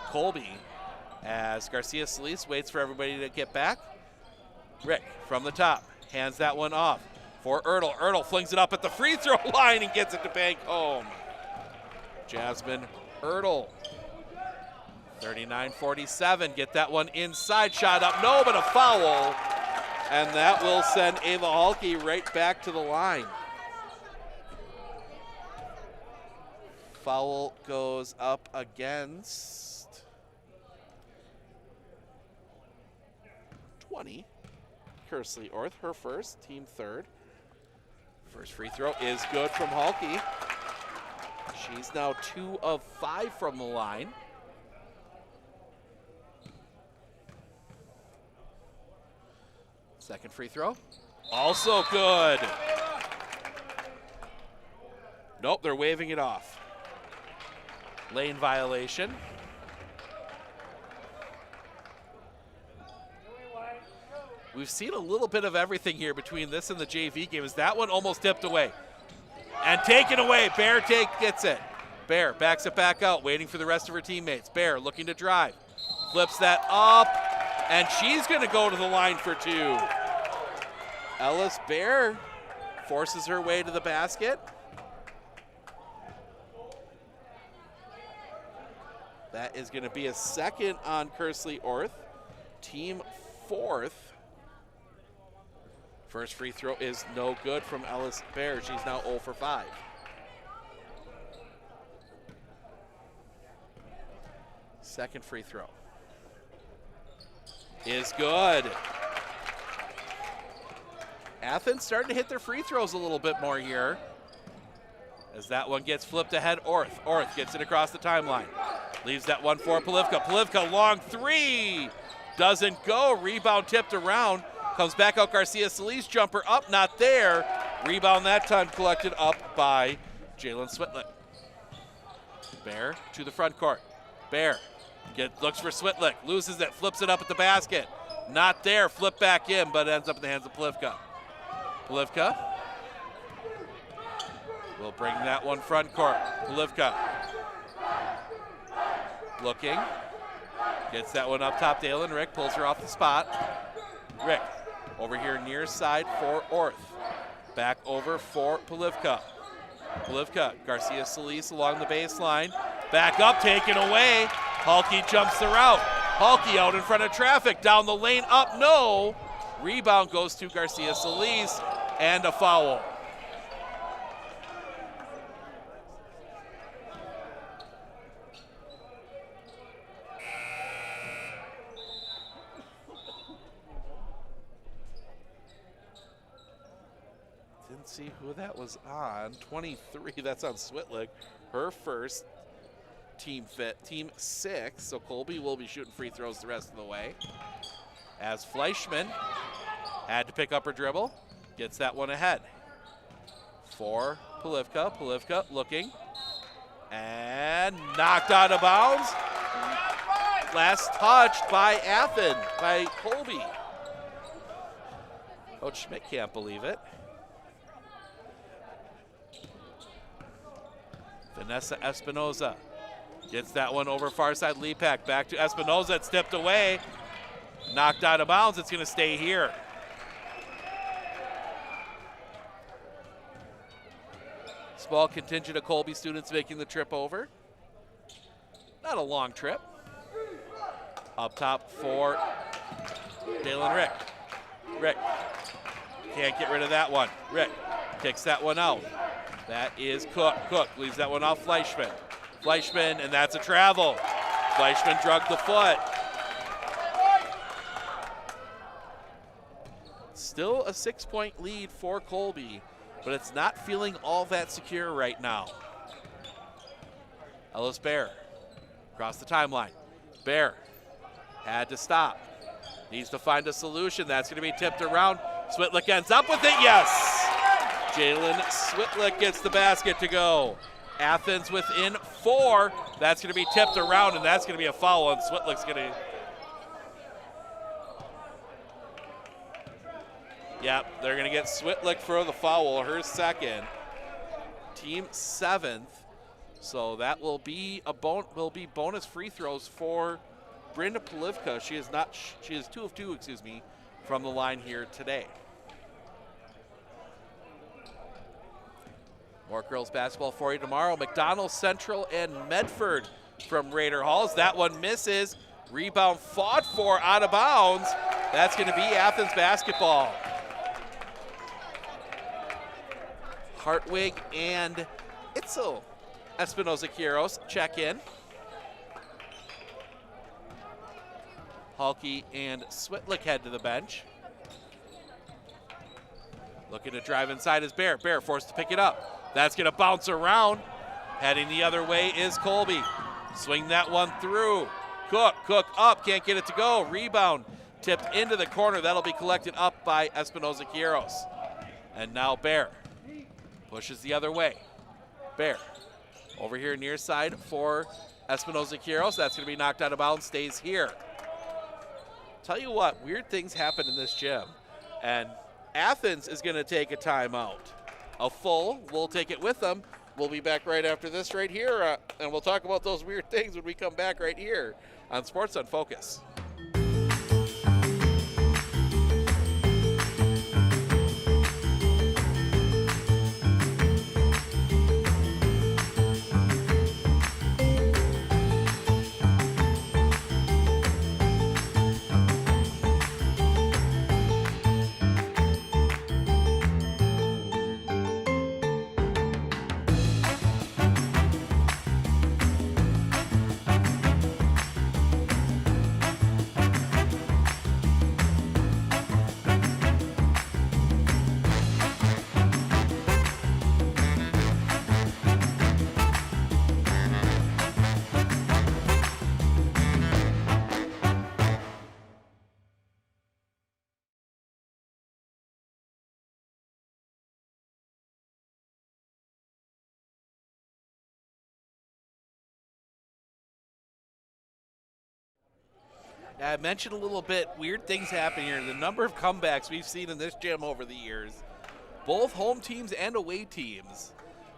Colby as Garcia Solis waits for everybody to get back. Rick from the top hands that one off for Ertl. Ertl flings it up at the free throw line and gets it to bank home. Jasmine Ertl. 39-47, get that one inside, shot up, no, but a foul. And that will send Ava Hulke right back to the line. Foul goes up against 20. Kersley Orth, her first, team third. First free throw is good from Hulke. She's now 2 of 5 from the line. Second free throw, also good. Nope, they're waving it off. Lane violation. We've seen a little bit of everything here between this and the JV game. As that one almost tipped away and taken away. Bear gets it. Bear backs it back out, waiting for the rest of her teammates. Bear looking to drive, flips that up, and she's going to go to the line for 2. Ellis Bear forces her way to the basket. That is going to be a second on Kersley Orth. Team fourth. First free throw is no good from Ellis Bear. She's now 0 for 5. Second free throw is good. Athens starting to hit their free throws a little bit more here. As that one gets flipped ahead, Orth. Orth gets it across the timeline. Leaves that one for Polivka. Polivka, long three. Doesn't go. Rebound tipped around. Comes back out Garcia Solis. Jumper up, not there. Rebound that time collected up by Jalen Switlick. Bear to the front court. Bear looks for Switlick. Loses it. Flips it up at the basket. Not there. Flip back in, but ends up in the hands of Polivka. Polivka will bring that one front court. Polivka looking. Gets that one up top. Dalen Rick pulls her off the spot. Rick over here near side for Orth. Back over for Polivka. Polivka, Garcia Solis along the baseline. Back up, taken away. Halke jumps the route. Halke out in front of traffic. Down the lane, up, no. Rebound goes to Garcia Solis and a foul. Didn't see who that was on. 23, that's on Switlick. Her first team 6. So Colby will be shooting free throws the rest of the way. As Fleischman had to pick up her dribble. Gets that one ahead. For Polivka. Polivka looking. And knocked out of bounds. Last touched by Athens, by Colby. Coach Schmidt can't believe it. Vanessa Espinoza gets that one over far side. Lepak back to Espinoza. It's tipped away. Knocked out of bounds. It's going to stay here. Small contingent of Colby students making the trip over. Not a long trip. Up top for Dalen Rick. Rick can't get rid of that one. Rick kicks that one out. That is Cook. Cook leaves that one off Fleischman. Fleischman, and that's a travel. Fleischman drugged the foot. Still a 6-point lead for Colby, but it's not feeling all that secure right now. Ellis Bear across the timeline. Bear had to stop. Needs to find a solution. That's going to be tipped around. Switlick ends up with it. Yes! Jalen Switlick gets the basket to go. Athens within 4. That's going to be tipped around, and that's going to be a foul, and Switlick's going to... Yep, they're going to get Switlick for the foul, her second. Team 7th. So that will be bonus free throws for Brenda Polivka. She is 2 of 2, from the line here today. More girls basketball for you tomorrow. McDonald Central and Medford from Raider Halls. That one misses. Rebound fought for, out of bounds. That's going to be Athens basketball. Hartwig and Itzel Espinoza-Quiros check in. Halke and Switlick head to the bench. Looking to drive inside is Bear. Bear forced to pick it up. That's going to bounce around. Heading the other way is Colby. Swing that one through. Cook up, can't get it to go. Rebound tipped into the corner. That'll be collected up by Espinoza-Quiros. And now Bear pushes the other way. Bear over here near side for Espinoza-Quiros. That's going to be knocked out of bounds, stays here. Tell you what, weird things happen in this gym. And Athens is going to take a timeout. A full, we'll take it with them. We'll be back right after this right here, and we'll talk about those weird things when we come back right here on Sports on Focus. I mentioned a little bit, weird things happen here. The number of comebacks we've seen in this gym over the years, both home teams and away teams,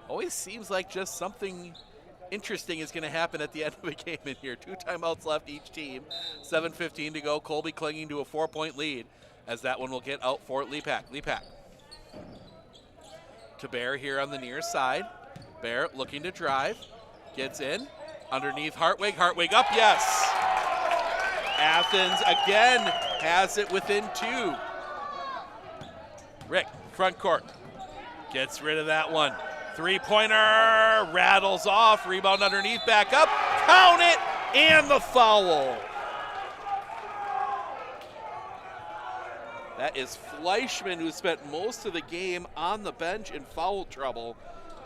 always seems like just something interesting is going to happen at the end of a game in here. 2 timeouts left each team, 7:15 to go. Colby clinging to a 4-point lead as that one will get out for Lepak. Lepak to Bear here on the near side. Bear looking to drive, gets in, underneath Hartwig. Hartwig up, yes! Athens again has it within 2. Rick, front court, gets rid of that one. 3-pointer, rattles off, rebound underneath, back up, count it, and the foul. That is Fleischman, who spent most of the game on the bench in foul trouble,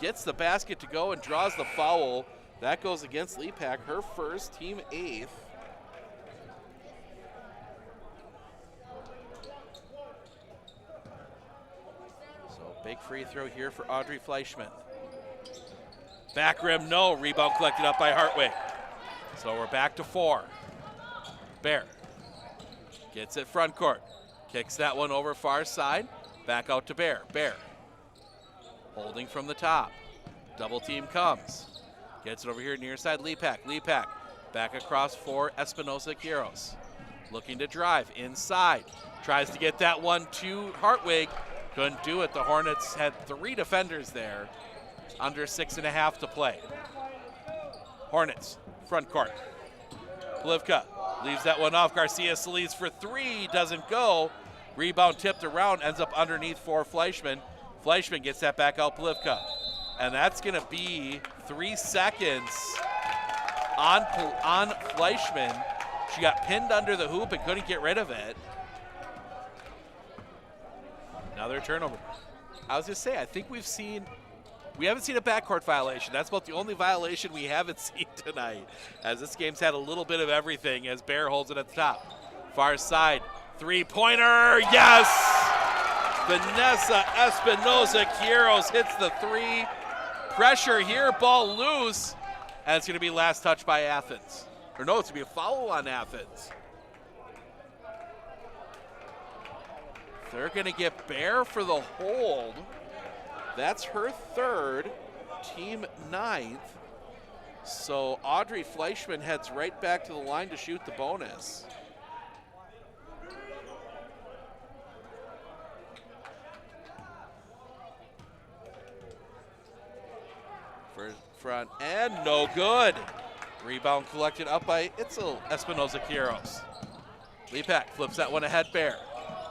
gets the basket to go and draws the foul. That goes against Lepak, her first, team 8th. Big free throw here for Audrey Fleischman. Back rim, no. Rebound collected up by Hartwig. So we're back to 4. Bear gets it front court. Kicks that one over far side. Back out to Bear. Bear holding from the top. Double team comes. Gets it over here near side Lepak. Lepak back across for Espinosa Quiros. Looking to drive inside. Tries to get that one to Hartwig. Couldn't do it. The Hornets had 3 defenders there. Under 6.5 to play. Hornets, front court. Plivka leaves that one off. Garcia Solis for 3, doesn't go. Rebound tipped around, ends up underneath for Fleischman. Fleischman gets that back out Plivka. And that's gonna be 3 seconds on Fleischman. She got pinned under the hoop and couldn't get rid of it. Another turnover. I was just saying, I think we haven't seen a backcourt violation. That's about the only violation we haven't seen tonight, as this game's had a little bit of everything as Bear holds it at the top. Far side, 3-pointer, yes! Vanessa Espinosa Quiros hits the 3. Pressure here, ball loose, and it's gonna be last touch by Athens. Or no, it's gonna be a foul on Athens. They're going to get Bear for the hold. That's her 3rd, team 9th. So Audrey Fleischman heads right back to the line to shoot the bonus. For front and no good. Rebound collected up by Itzel Espinosa Quiros. Lepak flips that one ahead, Bear.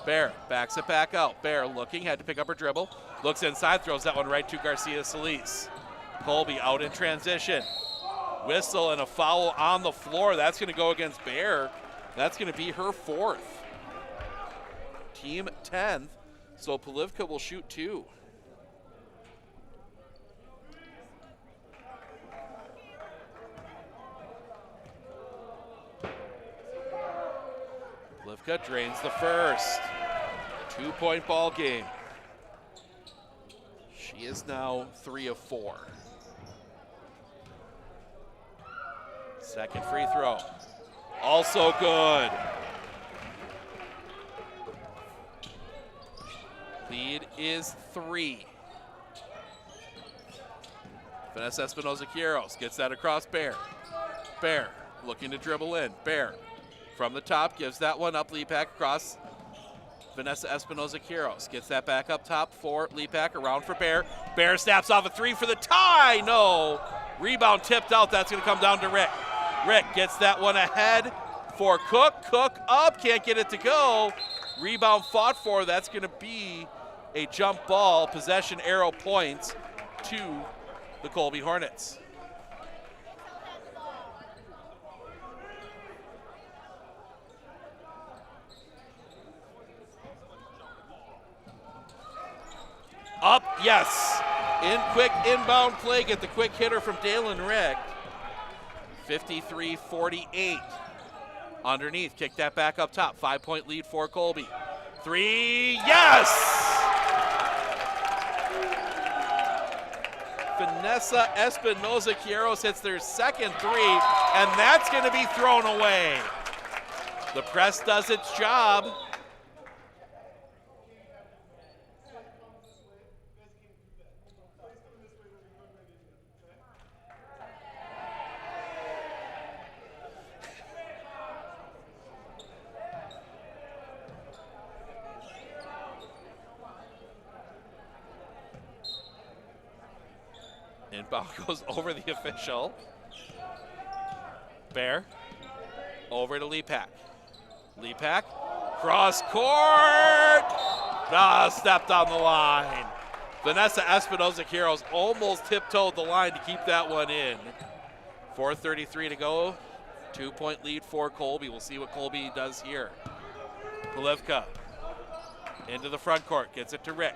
Bear backs it back out. Bear looking, had to pick up her dribble. Looks inside, throws that one right to Garcia Solis. Colby out in transition. Whistle and a foul on the floor. That's going to go against Bear. That's going to be her 4th. Team 10th. So Polivka will shoot 2. Polivka drains the first. 2-point ball game. She is now 3 of 4. Second free throw. Also good. Lead is 3. Vanessa Espinosa Quiros gets that across Bear. Bear looking to dribble in. Bear from the top gives that one up. Lepak across Vanessa Espinosa Quiros gets that back up top for Lepak, around for Bear. Bear snaps off a 3 for the tie. No. Rebound tipped out. That's going to come down to Rick. Rick gets that one ahead for Cook. Cook up. Can't get it to go. Rebound fought for. That's going to be a jump ball. Possession arrow points to the Colby Hornets. Up, yes. In quick inbound play, get the quick hitter from Dalen Rick. 53-48. Underneath, kick that back up top. 5-point lead for Colby. 3, yes! Vanessa Espinosa Quiros hits their second 3, and that's going to be thrown away. The press does its job. Inbound goes over the official. Bear over to Lepak. Lepak, cross court! Stepped on the line. Vanessa Espinoza-Quiroz almost tiptoed the line to keep that one in. 4:33 to go. 2-point lead for Colby. We'll see what Colby does here. Polivka into the front court, gets it to Rick.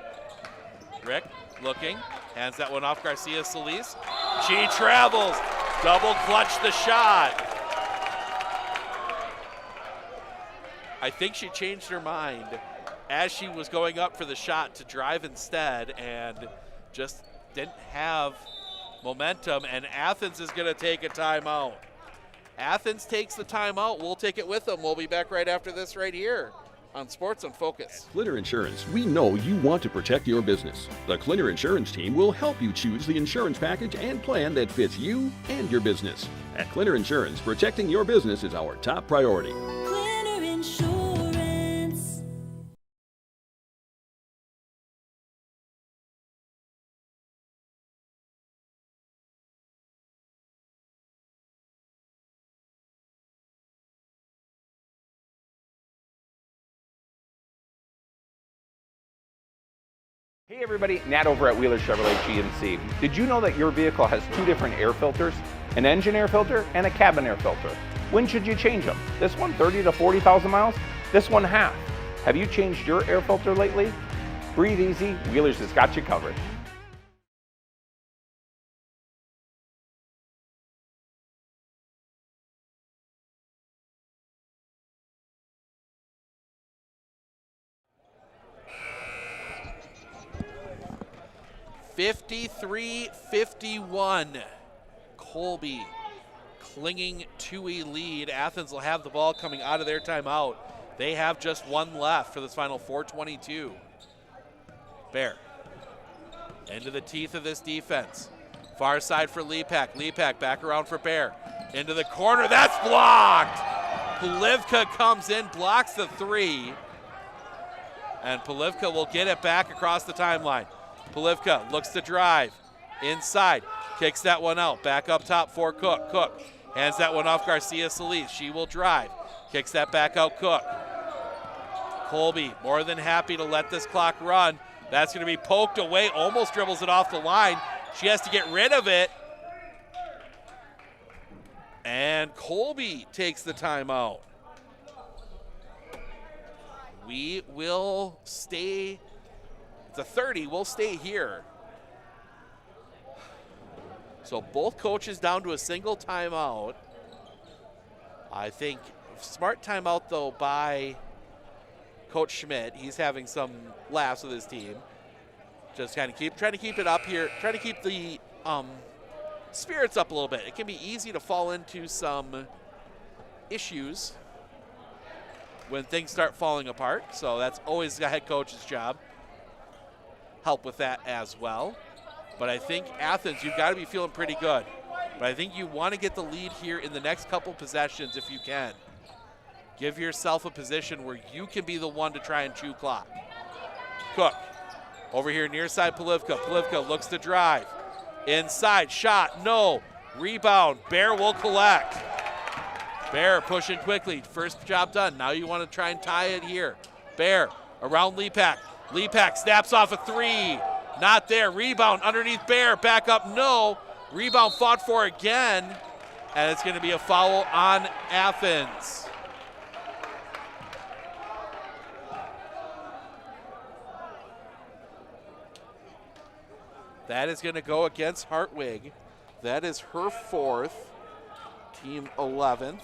Rick looking, hands that one off Garcia Solis. She travels, double clutch the shot. I think she changed her mind as she was going up for the shot to drive instead and just didn't have momentum, and Athens is gonna take a timeout. Athens takes the timeout, we'll take it with them. We'll be back right after this right here on Sports on Focus. Clinner Insurance, we know you want to protect your business. The Clinner Insurance team will help you choose the insurance package and plan that fits you and your business. At Clinner Insurance, protecting your business is our top priority. Clinner Insurance. Hey everybody, Nat over at Wheeler Chevrolet GMC. Did you know that your vehicle has two different air filters? An engine air filter and a cabin air filter. When should you change them? This one 30 to 40,000 miles? This one half. Have you changed your air filter lately? Breathe easy, Wheeler's has got you covered. (53-51). Colby clinging to a lead. Athens will have the ball coming out of their timeout. They have just one left for this final 4:22. Bear into the teeth of this defense. Far side for Lepak. Lepak back around for Bear. Into the corner, that's blocked! Polivka comes in, blocks the three. And Polivka will get it back across the timeline. Polivka looks to drive. Inside, kicks that one out. Back up top for Cook. Cook hands that one off Garcia Solis. She will drive. Kicks that back out Cook. Colby more than happy to let this clock run. That's going to be poked away, almost dribbles it off the line. She has to get rid of it. And Colby takes the timeout. We will stay, it's a 30, we'll stay here. So both coaches down to a single timeout. I think smart timeout though by Coach Schmidt. He's having some laughs with his team. Just kind of trying to keep it up here, trying to keep the spirits up a little bit. It can be easy to fall into some issues when things start falling apart. So that's always the head coach's job. Help with that as well. But I think Athens, you've got to be feeling pretty good. But I think you want to get the lead here in the next couple possessions if you can. Give yourself a position where you can be the one to try and chew clock. Cook, over here near side Polivka. Polivka looks to drive. Inside, shot, no. Rebound, Bear will collect. Bear pushing quickly, first job done. Now you want to try and tie it here. Bear around Lepak. Lepak snaps off a three. Not there, rebound underneath Bear, back up, no. Rebound fought for again, and it's gonna be a foul on Athens. That is gonna go against Hartwig. That is her fourth, team 11th.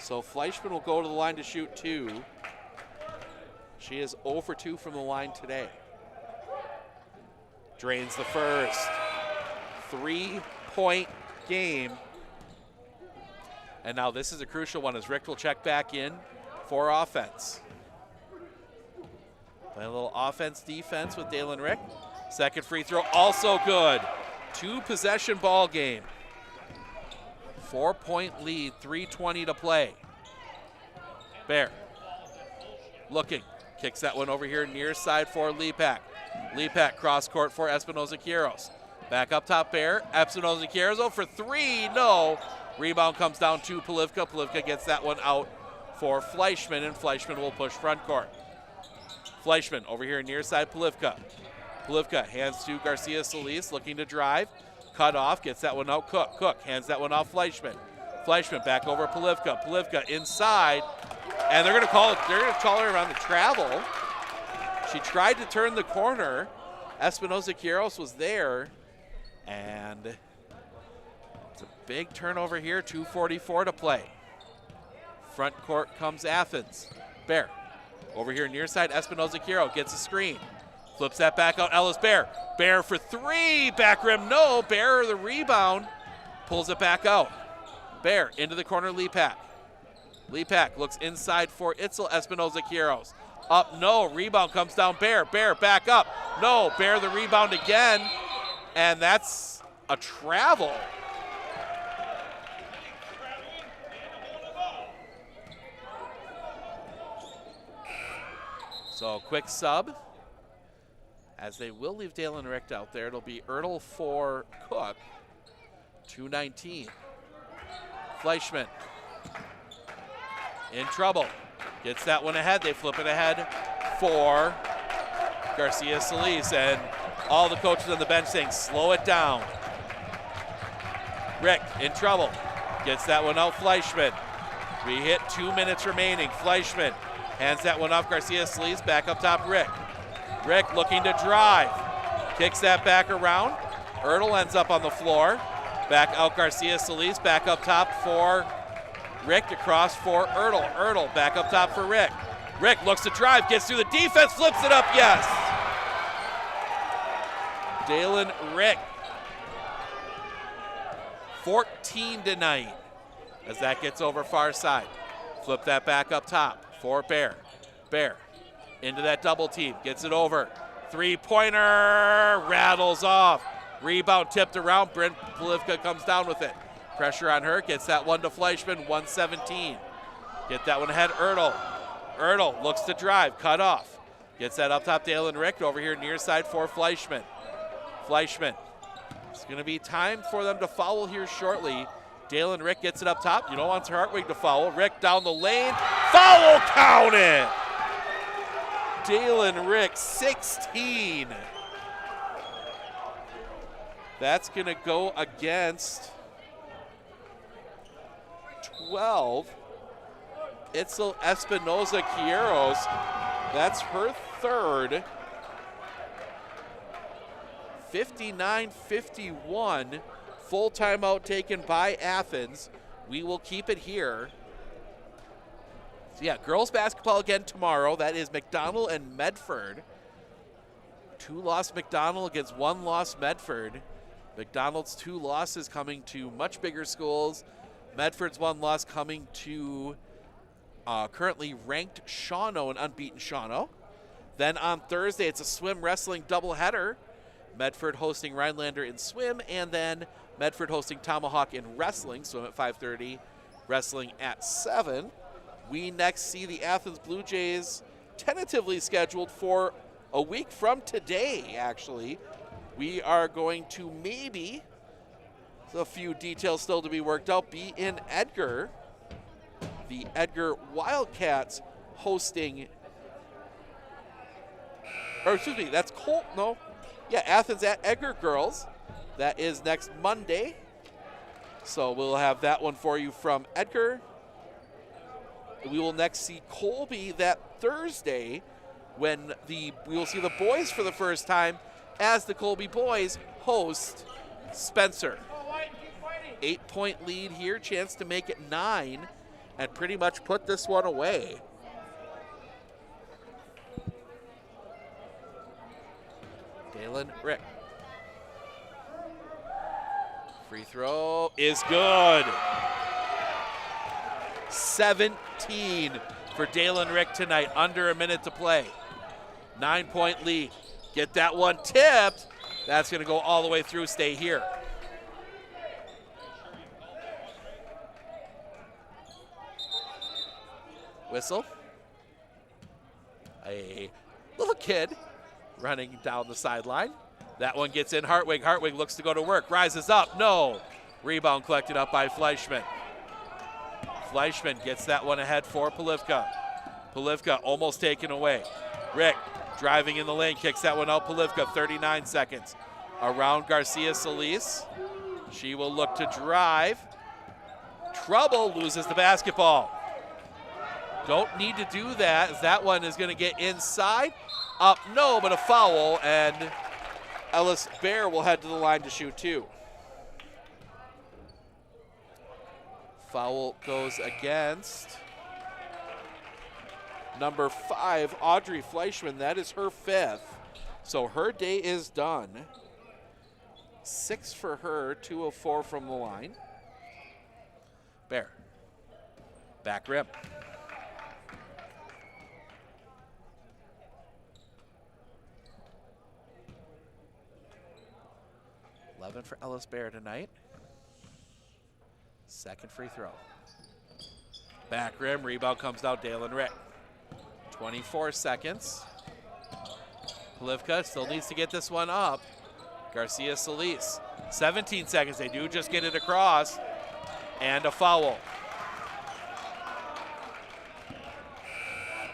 So Fleischman will go to the line to shoot two. She is 0 for 2 from the line today. Drains the first. 3-point game. And now this is a crucial one as Rick will check back in for offense. Play a little offense-defense with Dalen Rick. Second free throw, also good. 2-possession ball game. 4-point lead, 3:20 to play. Bear looking, kicks that one over here near side for Lepak. Lepak cross court for Espinoza-Quiros. Back up top, Bear. Espinoza-Quiros for three, no. Rebound comes down to Polivka. Polivka gets that one out for Fleischman, and Fleischman will push front court. Fleischman over here near side Polivka. Polivka hands to Garcia Solis, looking to drive. Cut off, gets that one out. Cook hands that one off Fleischman. Fleischman back over Polivka. Polivka inside, and they're gonna call her around the travel. She tried to turn the corner. Espinoza-Quiros was there, and it's a big turnover here. 2:44 to play. Front court comes Athens. Bear over here near side. Espinoza-Quiros gets a screen. Flips that back out. Ellis Bear. Bear for three. Back rim, no. Bear the rebound. Pulls it back out. Bear into the corner. Lepak. Lepak looks inside for Itzel. Espinoza-Quiros. Up, no. Rebound comes down. Bear back up. No. Bear the rebound again. And that's a travel. So quick sub. As they will leave Dalen Richt out there, it'll be Ertl for Cook. 2:19. Fleischman in trouble. Gets that one ahead. They flip it ahead for Garcia Solis. And all the coaches on the bench saying, slow it down. Rick in trouble. Gets that one out. Fleischman. We hit 2 minutes remaining. Fleischman hands that one off. Garcia Solis back up top. Rick looking to drive. Kicks that back around. Ertl ends up on the floor. Back out Garcia Solis. Back up top for Rick. Across for Ertl. Ertl back up top for Rick. Rick looks to drive. Gets through the defense. Flips it up. Yes. Dalen Rick. 14 tonight as that gets over far side. Flip that back up top for Bear. Bear into that double team, gets it over. Three-pointer, rattles off. Rebound tipped around, Brent Polivka comes down with it. Pressure on her, gets that one to Fleischman, 117. Get that one ahead, Ertl. Ertl looks to drive, cut off. Gets that up top, Dalen Rick over here near side for Fleischman. Fleischman, it's gonna be time for them to foul here shortly. Dalen Rick gets it up top. You don't want Hartwig to foul. Rick down the lane, foul counted! Dalen Rick, 16. That's going to go against 12. Itzel Espinoza-Quiros. That's her third. 59-51. Full timeout taken by Athens. We will keep it here. So yeah, girls basketball again tomorrow. That is McDonald and Medford. 2-loss McDonald against 1-loss Medford. McDonald's 2 losses coming to much bigger schools. Medford's 1 loss coming to currently ranked Shawano and unbeaten Shawano. Then on Thursday, it's a swim wrestling doubleheader. Medford hosting Rhinelander in swim, and then Medford hosting Tomahawk in wrestling. Swim at 5:30, wrestling at 7. We next see the Athens Blue Jays tentatively scheduled for a week from today, actually. We are going to maybe, a few details still to be worked out, be in Edgar. The Edgar Wildcats hosting, or excuse me, that's Colt, no. Yeah, Athens at Edgar girls. That is next Monday. So we'll have that one for you from Edgar. We will next see Colby that Thursday when we will see the boys for the first time as the Colby boys host Spencer. 8-point lead here, chance to make it 9 and pretty much put this one away. Dalen Rick. Free throw is good. 17 for Dalen Rick tonight, under a minute to play. 9-point lead. Get that one tipped. That's going to go all the way through, stay here. Whistle. A little kid running down the sideline. That one gets in Hartwig. Hartwig looks to go to work, rises up, no. Rebound collected up by Fleischman. Fleischman gets that one ahead for Polivka. Polivka almost taken away. Rick driving in the lane, kicks that one out. Polivka, 39 seconds. Around Garcia Solis. She will look to drive. Trouble, loses the basketball. Don't need to do that, as that one is going to get inside. Up, no, but a foul, and Ellis Bear will head to the line to shoot two. Foul goes against number 5, Audrey Fleischman. That is her 5th. So her day is done. 6 for her, 2 of 4 from the line. Bear. Back rim. For Ellis Bear tonight. Second free throw. Back rim, rebound comes out, Dalen Rick. 24 seconds. Polivka still needs to get this one up. Garcia Solis. 17 seconds, they do just get it across. And a foul.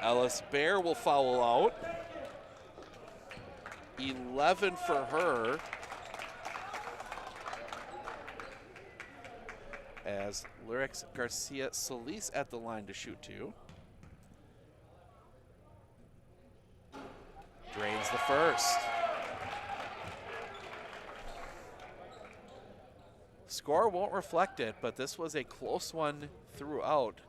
Ellis Bear will foul out. 11 for her. As Lyrics Garcia Solis at the line to shoot two. Drains the first. Score won't reflect it, but this was a close one throughout.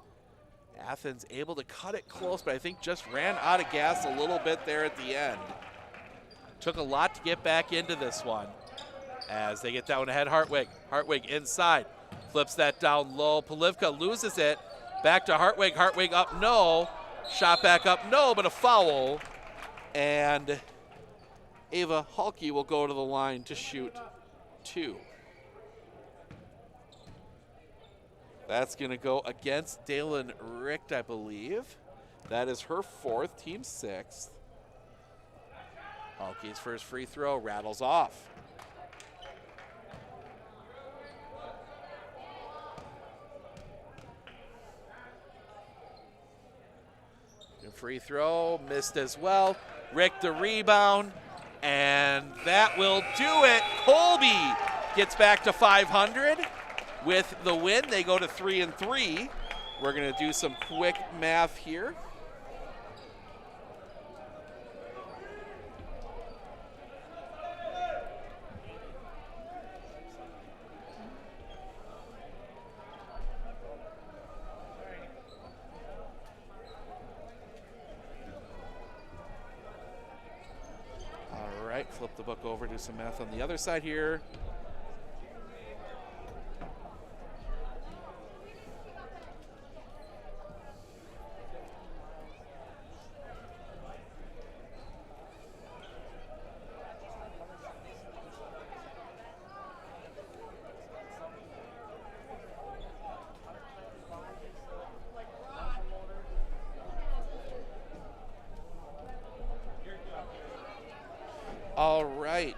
Athens able to cut it close, but I think just ran out of gas a little bit there at the end. Took a lot to get back into this one. As they get that one ahead, Hartwig. Hartwig inside. Flips that down low. Polivka loses it. Back to Hartwig. Hartwig up, no. Shot back up, no, but a foul. And Ava Halke will go to the line to shoot two. That's going to go against Dalen Richt, I believe. That is her 4th, team 6th. Halke's first free throw rattles off. Free throw, missed as well. Rick the rebound, and that will do it. Colby gets back to 500 with the win. They go to 3-3. We're going to do some quick math here. Flip the book over, do some math on the other side here. All right.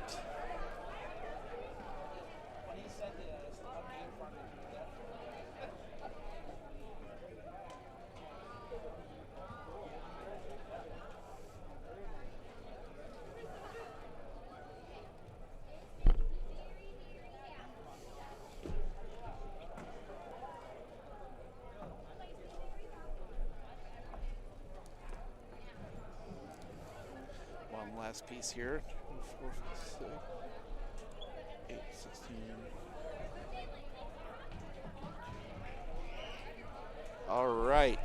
One last piece here. 4, 5, 6, 8, 16. All right.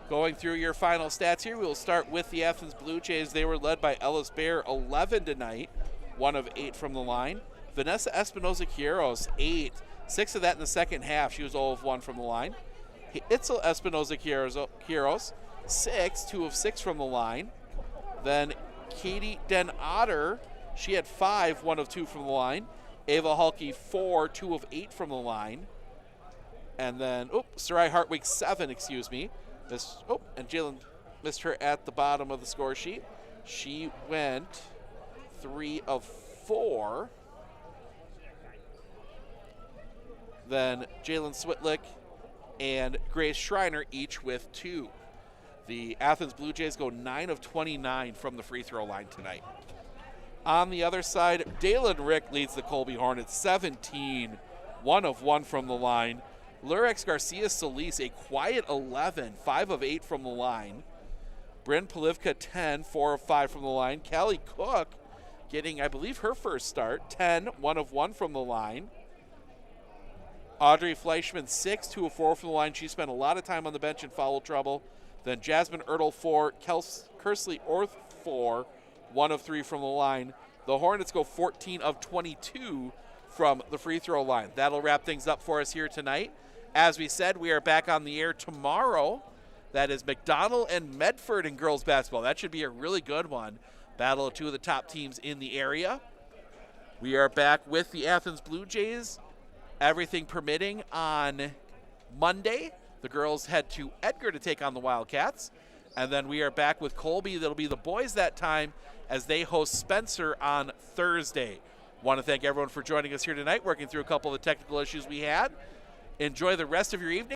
Going through your final stats here, we will start with the Athens Blue Jays. They were led by Ellis Bear, 11 tonight, 1 of 8 from the line. Vanessa Espinoza-Quieros, 8, 6 of that in the second half. She was 0 of 1 from the line. Itzel Espinoza Quiros, 6, 2 of 6 from the line. Then Katie Den Otter, she had 5, 1 of 2 from the line. Ava Halke, 4, 2 of 8 from the line. And then, Sarai Hartwig, 7, excuse me. And Jalen missed her at the bottom of the score sheet. She went 3 of 4. Then Jalen Switlick and Grace Schreiner each with 2. The Athens Blue Jays go 9 of 29 from the free throw line tonight. On the other side, Dalen Rick leads the Colby Hornets, 17, 1 of 1 from the line. Lurex Garcia Solis, a quiet 11, 5 of 8 from the line. Bryn Polivka, 10, 4 of 5 from the line. Callie Cook getting, I believe, her first start, 10, 1 of 1 from the line. Audrey Fleischman, 6, 2 of 4 from the line. She spent a lot of time on the bench in foul trouble. Then Jasmine Ertl, 4, Kersley Orth, 4, 1 of 3 from the line. The Hornets go 14 of 22 from the free throw line. That'll wrap things up for us here tonight. As we said, we are back on the air tomorrow. That is McDonald and Medford in girls basketball. That should be a really good one. Battle of 2 of the top teams in the area. We are back with the Athens Blue Jays, everything permitting, on Monday. The girls head to Edgar to take on the Wildcats. And then we are back with Colby. That'll be the boys that time as they host Spencer on Thursday. Want to thank everyone for joining us here tonight, working through a couple of the technical issues we had. Enjoy the rest of your evening.